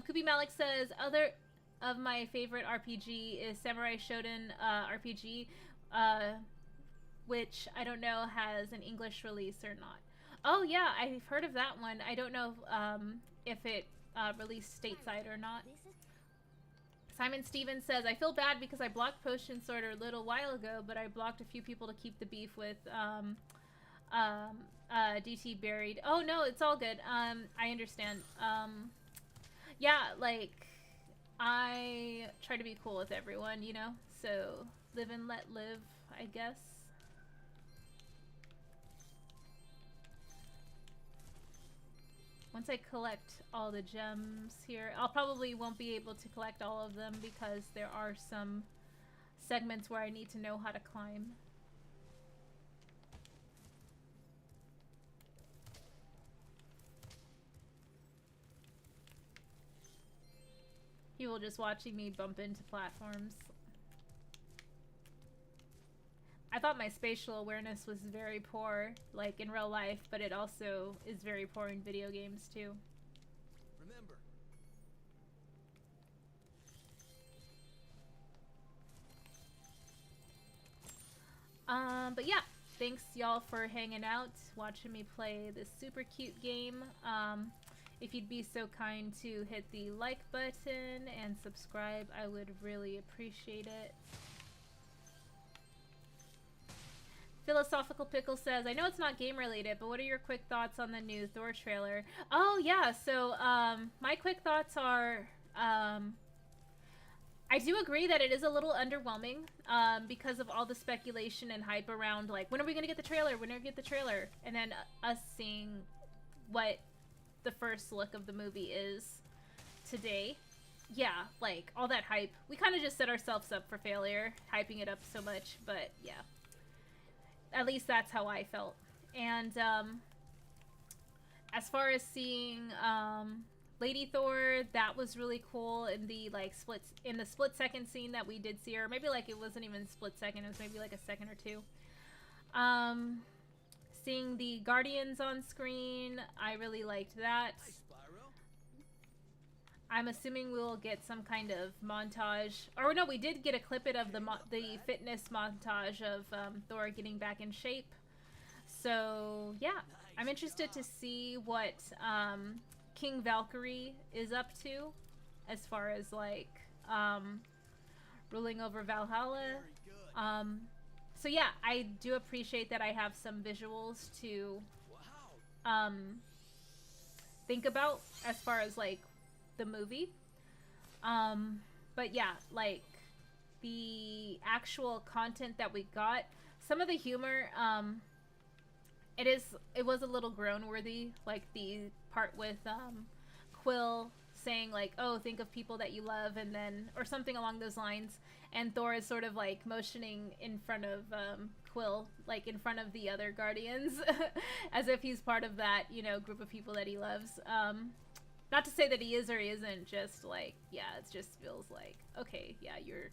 Kubi Malik says, other of my favorite RPG is Samurai Shodown RPG, which I don't know has an English release or not. Oh yeah, I've heard of that one. I don't know if it released stateside or not. Simon Stevens says, I feel bad because I blocked Potion Sorter a little while ago, but I blocked a few people to keep the beef with DT buried. Oh no, it's all good. I understand. Yeah, like, I try to be cool with everyone, you know? So, live and let live, I guess. Once I collect all the gems here, I'll probably won't be able to collect all of them because there are some segments where I need to know how to climb. People just watching me bump into platforms. I thought my spatial awareness was very poor, like in real life, but it also is very poor in video games too. Remember. But yeah, thanks y'all for hanging out, watching me play this super cute game. If you'd be so kind to hit the like button and subscribe, I would really appreciate it. Philosophical Pickle says, I know it's not game related, but what are your quick thoughts on the new Thor trailer? Oh yeah, so my quick thoughts are, I do agree that it is a little underwhelming because of all the speculation and hype around, like, when are we gonna get the trailer? When are we gonna get the trailer? And then us seeing what the first look of the movie is today. Yeah, like, all that hype. We kind of just set ourselves up for failure, hyping it up so much, but yeah. At least that's how I felt. And as far as seeing Lady Thor, that was really cool in the like split second scene that we did see her. Maybe like it wasn't even split second, it was maybe like a second or two. Seeing the Guardians on screen, I really liked that. Hi, Spyro. I'm assuming we'll get some kind of montage. Or no, we did get a clip of the fitness montage of Thor getting back in shape. So yeah, I'm interested to see what King Valkyrie is up to as far as like ruling over Valhalla. So yeah, I do appreciate that I have some visuals to think about as far as like the movie. But yeah, like the actual content that we got, some of the humor, it was a little groan worthy, like the part with Quill saying like, oh, think of people that you love, and then, or something along those lines, and Thor is sort of like motioning in front of Quill, like in front of the other Guardians, as if he's part of that, you know, group of people that he loves. Not to say that he is or he isn't, just like, yeah, it just feels like, okay, yeah, you're...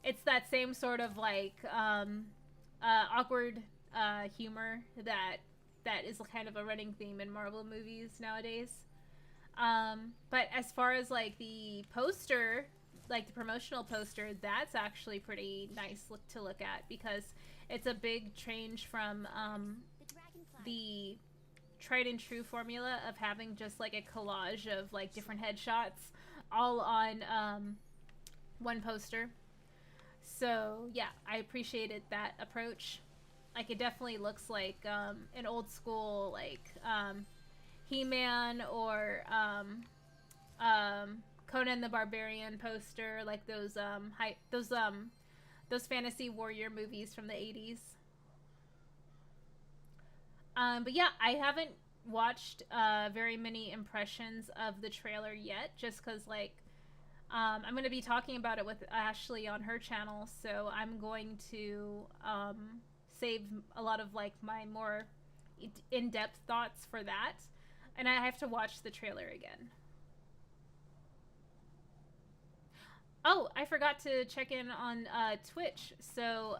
it's that same sort of like awkward humor that is kind of a running theme in Marvel movies nowadays. But as far as like the poster, like the promotional poster, that's actually pretty nice to look at, because it's a big change from the tried and true formula of having just like a collage of like different headshots all on one poster. So yeah, I appreciated that approach. Like, it definitely looks like an old school like He-Man or Conan the Barbarian poster, like those fantasy warrior movies from the 80s. But yeah, I haven't watched very many impressions of the trailer yet, just because like I'm going to be talking about it with Ashley on her channel, so I'm going to save a lot of like my more in-depth thoughts for that, and I have to watch the trailer again. Oh, I forgot to check in on Twitch. So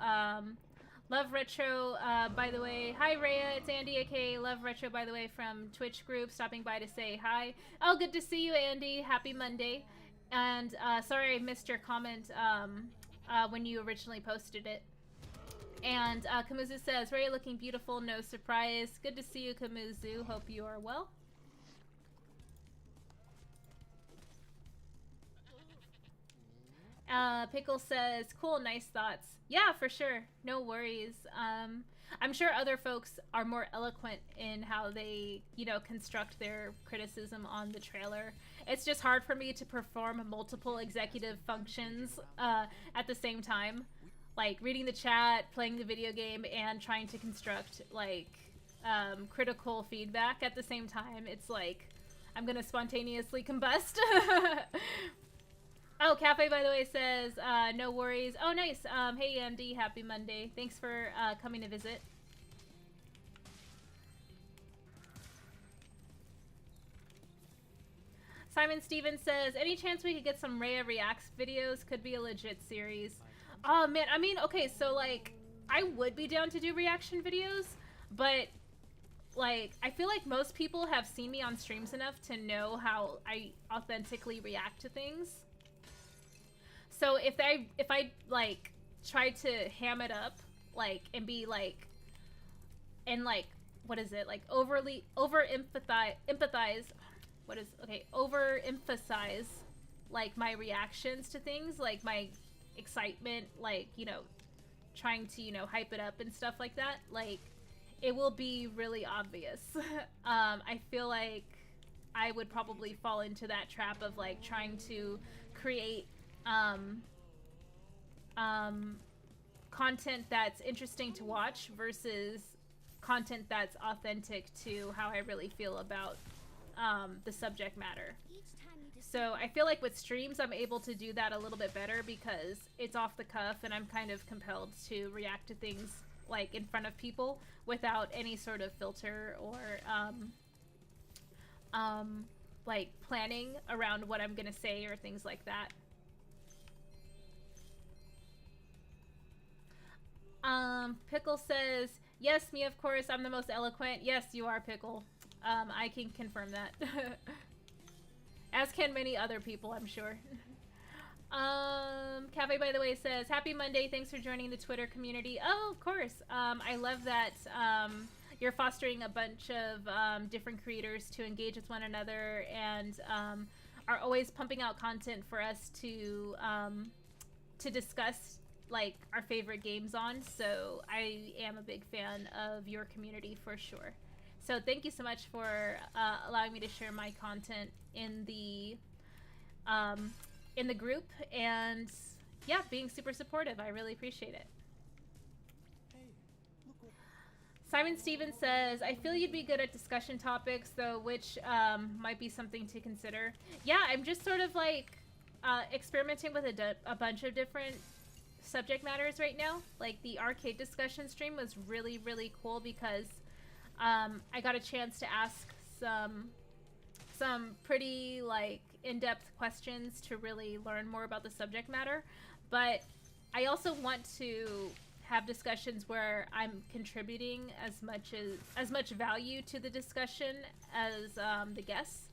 Love Retro, by the way. Hi, Rhea. It's Andy, aka Love Retro, by the way, from Twitch group, stopping by to say hi. Oh, good to see you, Andy. Happy Monday. And sorry I missed your comment when you originally posted it. And Kamuzu says, Rhea looking beautiful, no surprise. Good to see you, Kamuzu. Hope you are well. Pickle says, cool, nice thoughts. Yeah, for sure. No worries. I'm sure other folks are more eloquent in how they, you know, construct their criticism on the trailer. It's just hard for me to perform multiple executive functions at the same time. Like, reading the chat, playing the video game, and trying to construct, like, critical feedback at the same time. It's like, I'm gonna spontaneously combust. Oh, Cafe, by the way, says, no worries. Oh, nice. Hey, Andy. Happy Monday. Thanks for coming to visit. Simon Stevens says, any chance we could get some Rhea Reacts videos? Could be a legit series. Oh, man. I mean, okay, so, like, I would be down to do reaction videos, but, like, I feel like most people have seen me on streams enough to know how I authentically react to things. So if I like try to ham it up, like, and be like, and like, what is it, like over emphasize like my reactions to things, like my excitement, like, you know, trying to, you know, hype it up and stuff like that, like, it will be really obvious. I feel like I would probably fall into that trap of like trying to create content that's interesting to watch versus content that's authentic to how I really feel about the subject matter. So I feel like with streams I'm able to do that a little bit better because it's off the cuff and I'm kind of compelled to react to things like in front of people without any sort of filter or like planning around what I'm gonna say or things like that. Pickle says, yes, me, of course, I'm the most eloquent. Yes, you are, Pickle. I can confirm that. As can many other people, I'm sure. Cafe, by the way, says, happy Monday. Thanks for joining the Twitter community. Oh, of course. I love that you're fostering a bunch of different creators to engage with one another and are always pumping out content for us to discuss like our favorite games on. So I am a big fan of your community for sure. So thank you so much for allowing me to share my content in the group, and yeah, being super supportive. I really appreciate it. Simon Stevens says, I feel you'd be good at discussion topics though, which might be something to consider. Yeah, I'm just sort of like experimenting with a bunch of different subject matters right now. Like the arcade discussion stream was really, really cool because I got a chance to ask some pretty like in-depth questions to really learn more about the subject matter. But I also want to have discussions where I'm contributing as much value to the discussion as the guests.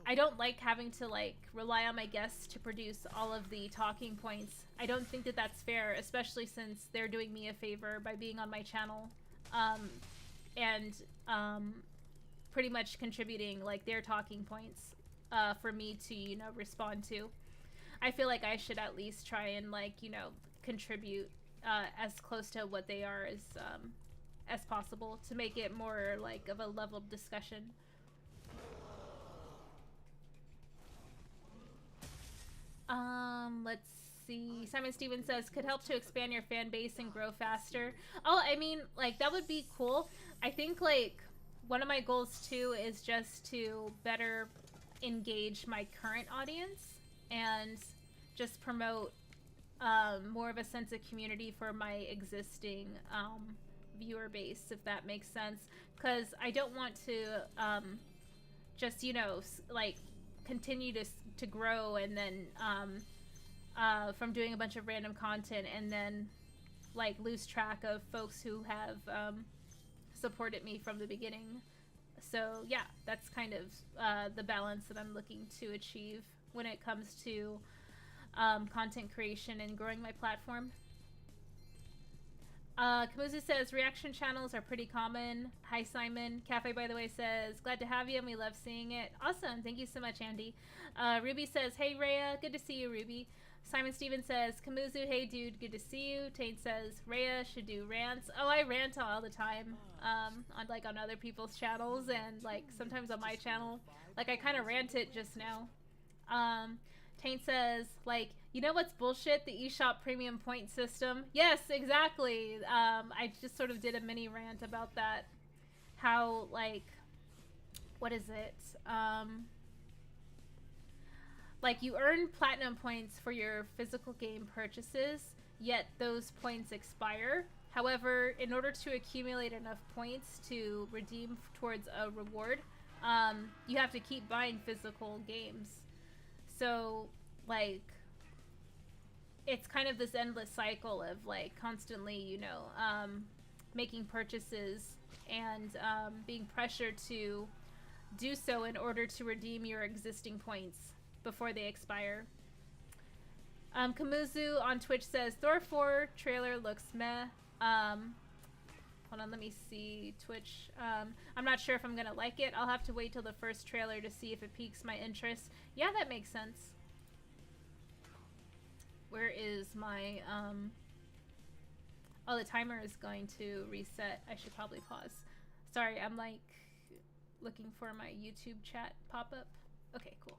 I don't like having to like rely on my guests to produce all of the talking points. I don't think that that's fair, especially since they're doing me a favor by being on my channel, and pretty much contributing like their talking points for me to, you know, respond to. I feel like I should at least try and like, you know, contribute as close to what they are as possible to make it more like of a leveled discussion. Let's see. Simon Stevens says, could help to expand your fan base and grow faster. Oh, I mean, like, that would be cool. I think, like, one of my goals, too, is just to better engage my current audience and just promote more of a sense of community for my existing viewer base, if that makes sense. Because I don't want to just, you know, like, continue to grow and then from doing a bunch of random content and then like lose track of folks who have supported me from the beginning. So yeah, that's kind of the balance that I'm looking to achieve when it comes to content creation and growing my platform. Kamuzu says reaction channels are pretty common. Hi Simon. Cafe, by the way, says glad to have you and we love seeing it. Awesome. Thank you so much, Andy. Ruby says hey Rhea, good to see you, Ruby. Simon Stevens says Kamuzu, hey dude, good to see you. Tate says Rhea should do rants. Oh, I rant all the time on other people's channels and like sometimes on my channel. Like I kind of ranted just now. Taint says, like, you know what's bullshit? The eShop premium point system. Yes, exactly. I just sort of did a mini rant about that. How, like, what is it? Like, you earn platinum points for your physical game purchases, yet those points expire. However, in order to accumulate enough points to redeem towards a reward, you have to keep buying physical games. So, like, it's kind of this endless cycle of, like, constantly, you know, making purchases and being pressured to do so in order to redeem your existing points before they expire. Kamuzu on Twitch says, Thor 4 trailer looks meh. Hold on, let me see Twitch. I'm not sure if I'm gonna like it. I'll have to wait till the first trailer to see if it piques my interest. Yeah, that makes sense. Where is my, oh, the timer is going to reset. I should probably pause. Sorry, I'm like looking for my YouTube chat pop-up. Okay, cool.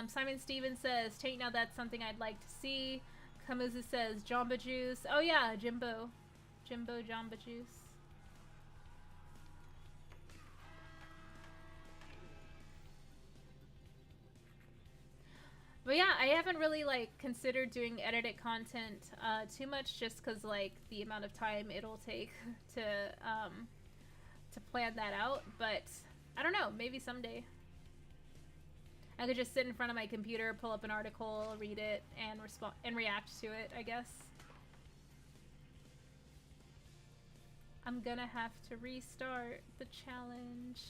Simon Stevens says, Tate, now that's something I'd like to see. Kamuzu says, Jamba Juice. Oh yeah, Jimbo Jamba Juice. But yeah, I haven't really like considered doing edited content too much, just because like the amount of time it'll take to plan that out. But I don't know, maybe someday. I could just sit in front of my computer, pull up an article, read it, and respond and react to it, I guess. I'm gonna have to restart the challenge.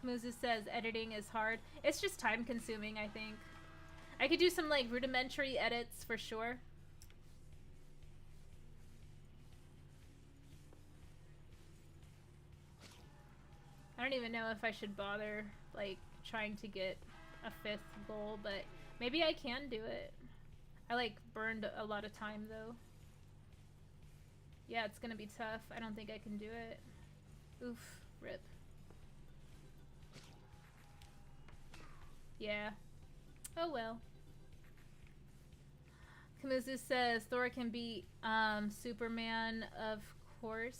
Kamuzu says editing is hard. It's just time consuming, I think. I could do some like rudimentary edits for sure. I don't even know if I should bother like trying to get a 5th goal, but maybe I can do it. I like burned a lot of time though. Yeah, it's gonna be tough. I don't think I can do it. Oof, rip. Yeah. Oh well. Kamuzu says Thor can beat Superman, of course.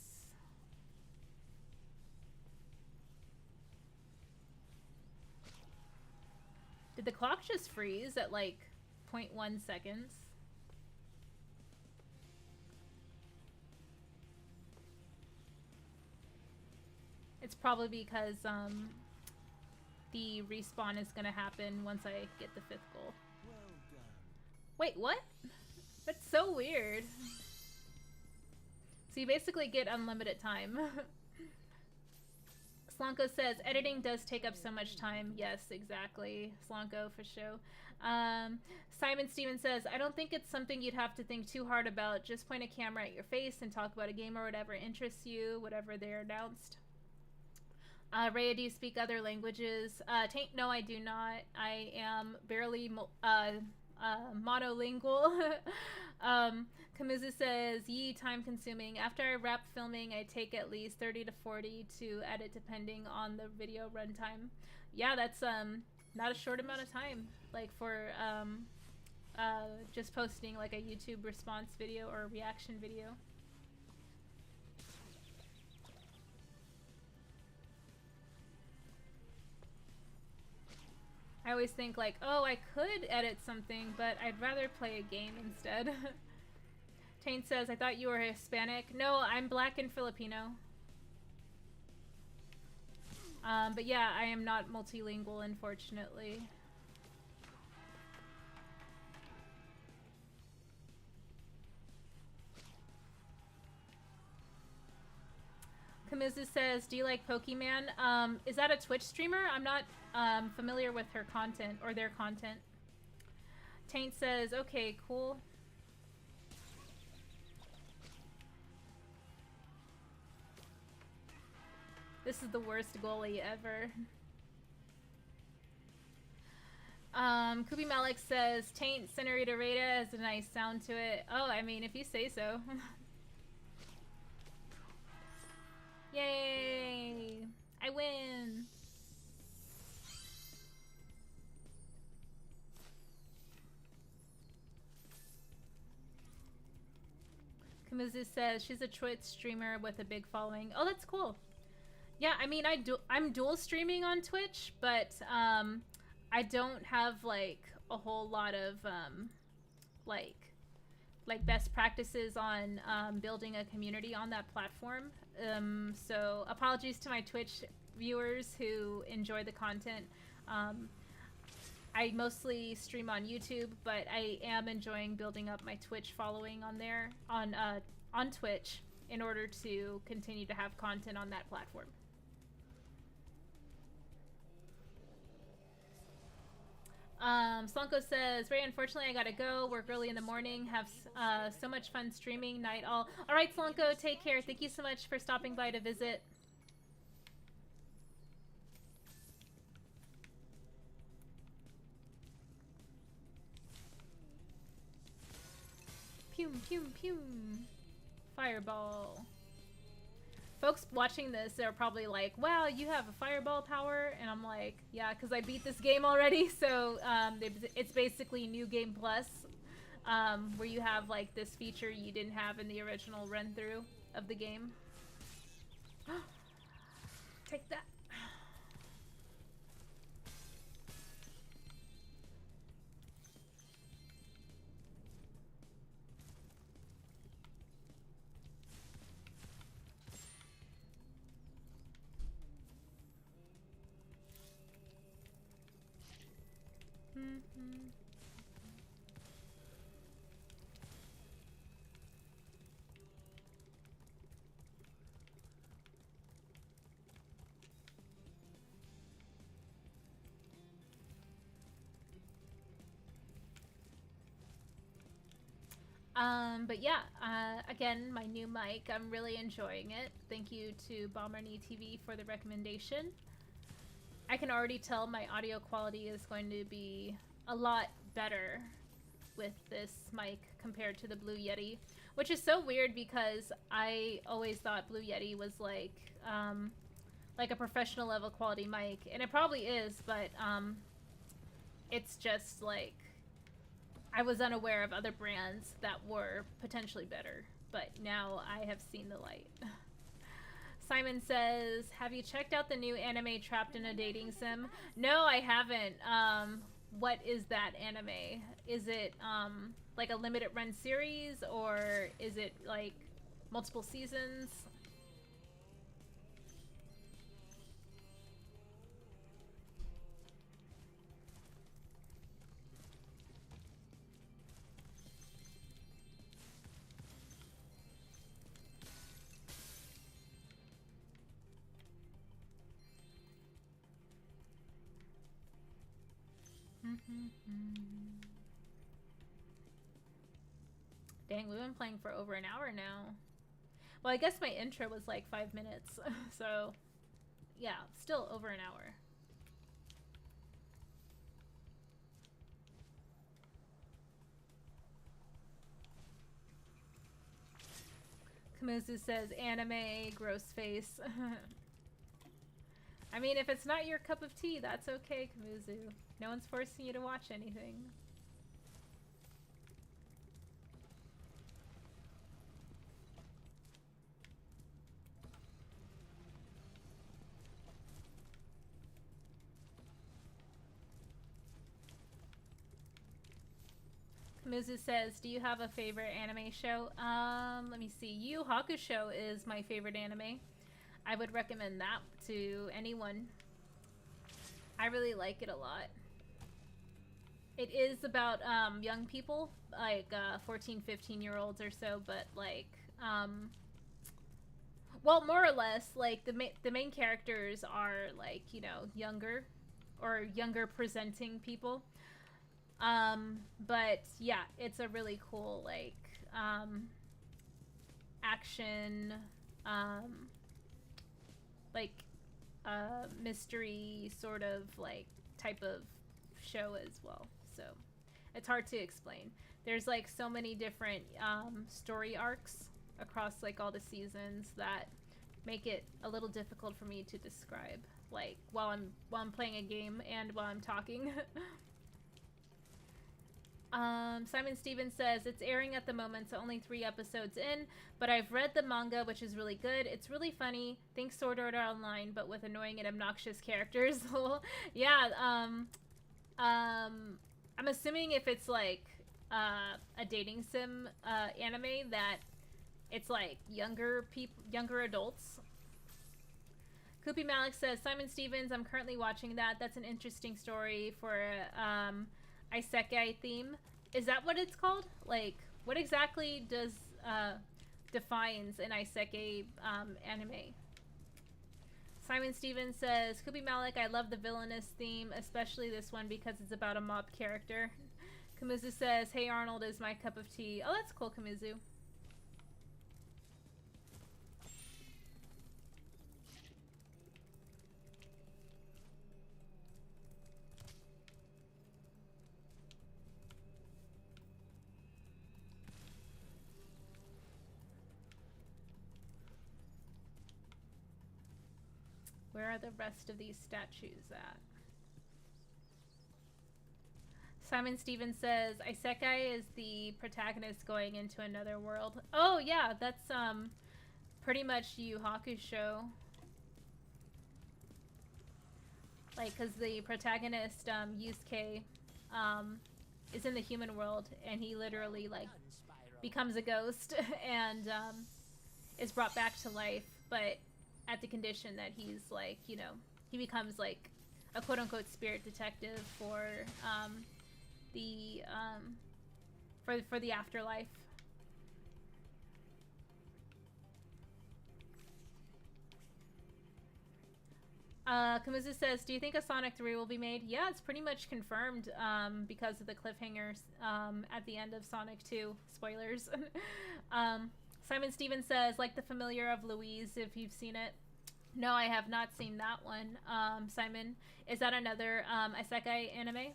Did the clock just freeze at like 0.1 seconds? It's probably because the respawn is gonna happen once I get the 5th goal. Well done. Wait, what? That's so weird. So you basically get unlimited time. Slanko says, editing does take up so much time. Yes, exactly. Slanko, for sure. Simon Steven says, I don't think it's something you'd have to think too hard about. Just point a camera at your face and talk about a game or whatever interests you, whatever they're announced. Rhea, do you speak other languages? Taint, no, I do not. I am barely monolingual. Kamuzu says, yee, time consuming. After I wrap filming, I take at least 30 to 40 to edit depending on the video runtime. Yeah, that's not a short amount of time. Like for just posting like a YouTube response video or a reaction video. I always think like, oh, I could edit something, but I'd rather play a game instead. Taint says, I thought you were Hispanic. No, I'm black and Filipino. But yeah, I am not multilingual, unfortunately. Kamizu says, do you like Pokemon? Is that a Twitch streamer? I'm not familiar with her content or their content. Taint says, okay, cool. This is the worst goalie ever. Kubi Malik says, Taint Senorita Rita has a nice sound to it. Oh, I mean, if you say so. Yay! I win! Kamuzu says she's a Twitch streamer with a big following. Oh, that's cool. Yeah, I mean, I'm dual streaming on Twitch, but I don't have like a whole lot of like best practices on building a community on that platform. So apologies to my Twitch viewers who enjoy the content. I mostly stream on YouTube, but I am enjoying building up my Twitch following on there on Twitch in order to continue to have content on that platform. Slanko says, Ray, unfortunately I gotta go. Work early in the morning. Have so much fun streaming. Night all. Alright, Slanko, take care. Thank you so much for stopping by to visit. Pew, pew, pew. Fireball. Folks watching this are probably like, wow, you have a fireball power? And I'm like, yeah, because I beat this game already. So it's basically New Game Plus, where you have like this feature you didn't have in the original run-through of the game. Take that. But yeah, again, my new mic, I'm really enjoying it. Thank you to Bomberny TV for the recommendation. I can already tell my audio quality is going to be a lot better with this mic compared to the Blue Yeti, which is so weird because I always thought Blue Yeti was like a professional level quality mic, and it probably is, but it's just like I was unaware of other brands that were potentially better, but now I have seen the light. Simon says, have you checked out the new anime Trapped in a Dating Sim? No, I haven't. What is that anime? Is it like a limited run series, or is it like multiple seasons? Dang, we've been playing for over an hour now. Well, I guess my intro was like 5 minutes, so yeah, still over an hour. Kamuzu says anime, gross face. I mean, if it's not your cup of tea, that's okay, Kamuzu. No one's forcing you to watch anything. Kamuzu says, do you have a favorite anime show? Let me see. Yu Hakusho is my favorite anime. I would recommend that to anyone. I really like it a lot. It is about young people, like 14, 15-year-olds or so, but like, well, more or less, like the main characters are like, you know, younger or younger presenting people. But yeah, it's a really cool, like, action, like, mystery sort of, like, type of show as well. So, it's hard to explain. There's, like, so many different, story arcs across, like, all the seasons that make it a little difficult for me to describe, like, while I'm playing a game and while I'm talking. Simon Stevens says, it's airing at the moment, so only 3 episodes in, but I've read the manga, which is really good. It's really funny. Think Sword Art Online, but with annoying and obnoxious characters. Yeah, I'm assuming if it's like a dating sim anime, that it's like younger adults. Koopy Malik says, Simon Stevens, I'm currently watching that. That's an interesting story for isekai theme. Is that what it's called? Like, what exactly does defines an isekai anime? Simon Stevens says, Koopy Malik, I love the villainous theme, especially this one because it's about a mob character. Kamuzu says, Hey Arnold is my cup of tea. Oh, that's cool, Kamuzu. Where are the rest of these statues at? Simon Stevens says, Isekai is the protagonist going into another world. Oh, yeah, that's pretty much Yu Hakusho. Like, because the protagonist, Yusuke, is in the human world, and he literally, like, becomes a ghost and is brought back to life, but at the condition that he's, like, you know, he becomes, like, a quote-unquote spirit detective for the afterlife. Kamuzu says, do you think a Sonic 3 will be made? Yeah, it's pretty much confirmed because of the cliffhangers at the end of Sonic 2. Spoilers. Simon Stevens says, like the familiar of Louise, if you've seen it. No, I have not seen that one. Simon, is that another isekai anime?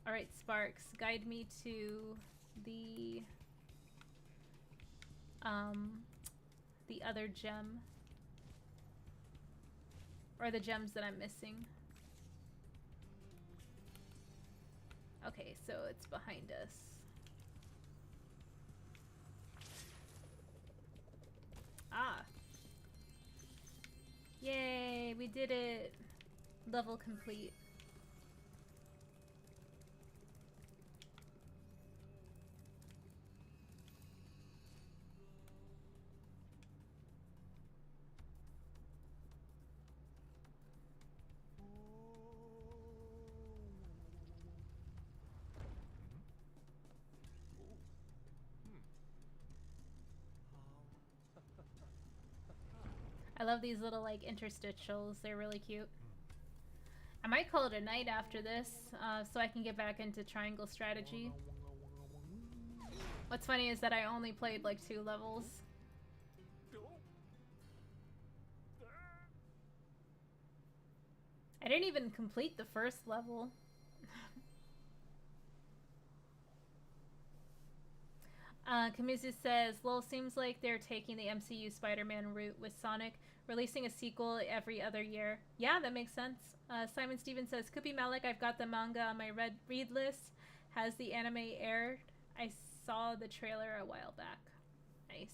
Alright, Sparks, guide me to the other gem. Or the gems that I'm missing. Okay, so it's behind us. Ah. Yay, we did it. Level complete. I love these little like interstitials. They're really cute. I might call it a night after this, so I can get back into triangle strategy. What's funny is that I only played like 2 levels. I didn't even complete the first level. Kamizu says, lol, seems like they're taking the MCU Spider-Man route with Sonic, releasing a sequel every other year. Yeah, that makes sense. Simon Stevens says, could be Malik, I've got the manga on my read list. Has the anime aired? I saw the trailer a while back. Nice.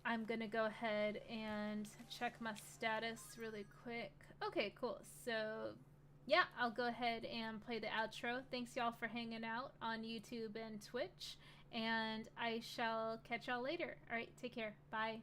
I'm gonna go ahead and check my status really quick. Okay, cool. So yeah, I'll go ahead and play the outro. Thanks y'all for hanging out on YouTube and Twitch, and I shall catch y'all later. All right, take care. Bye.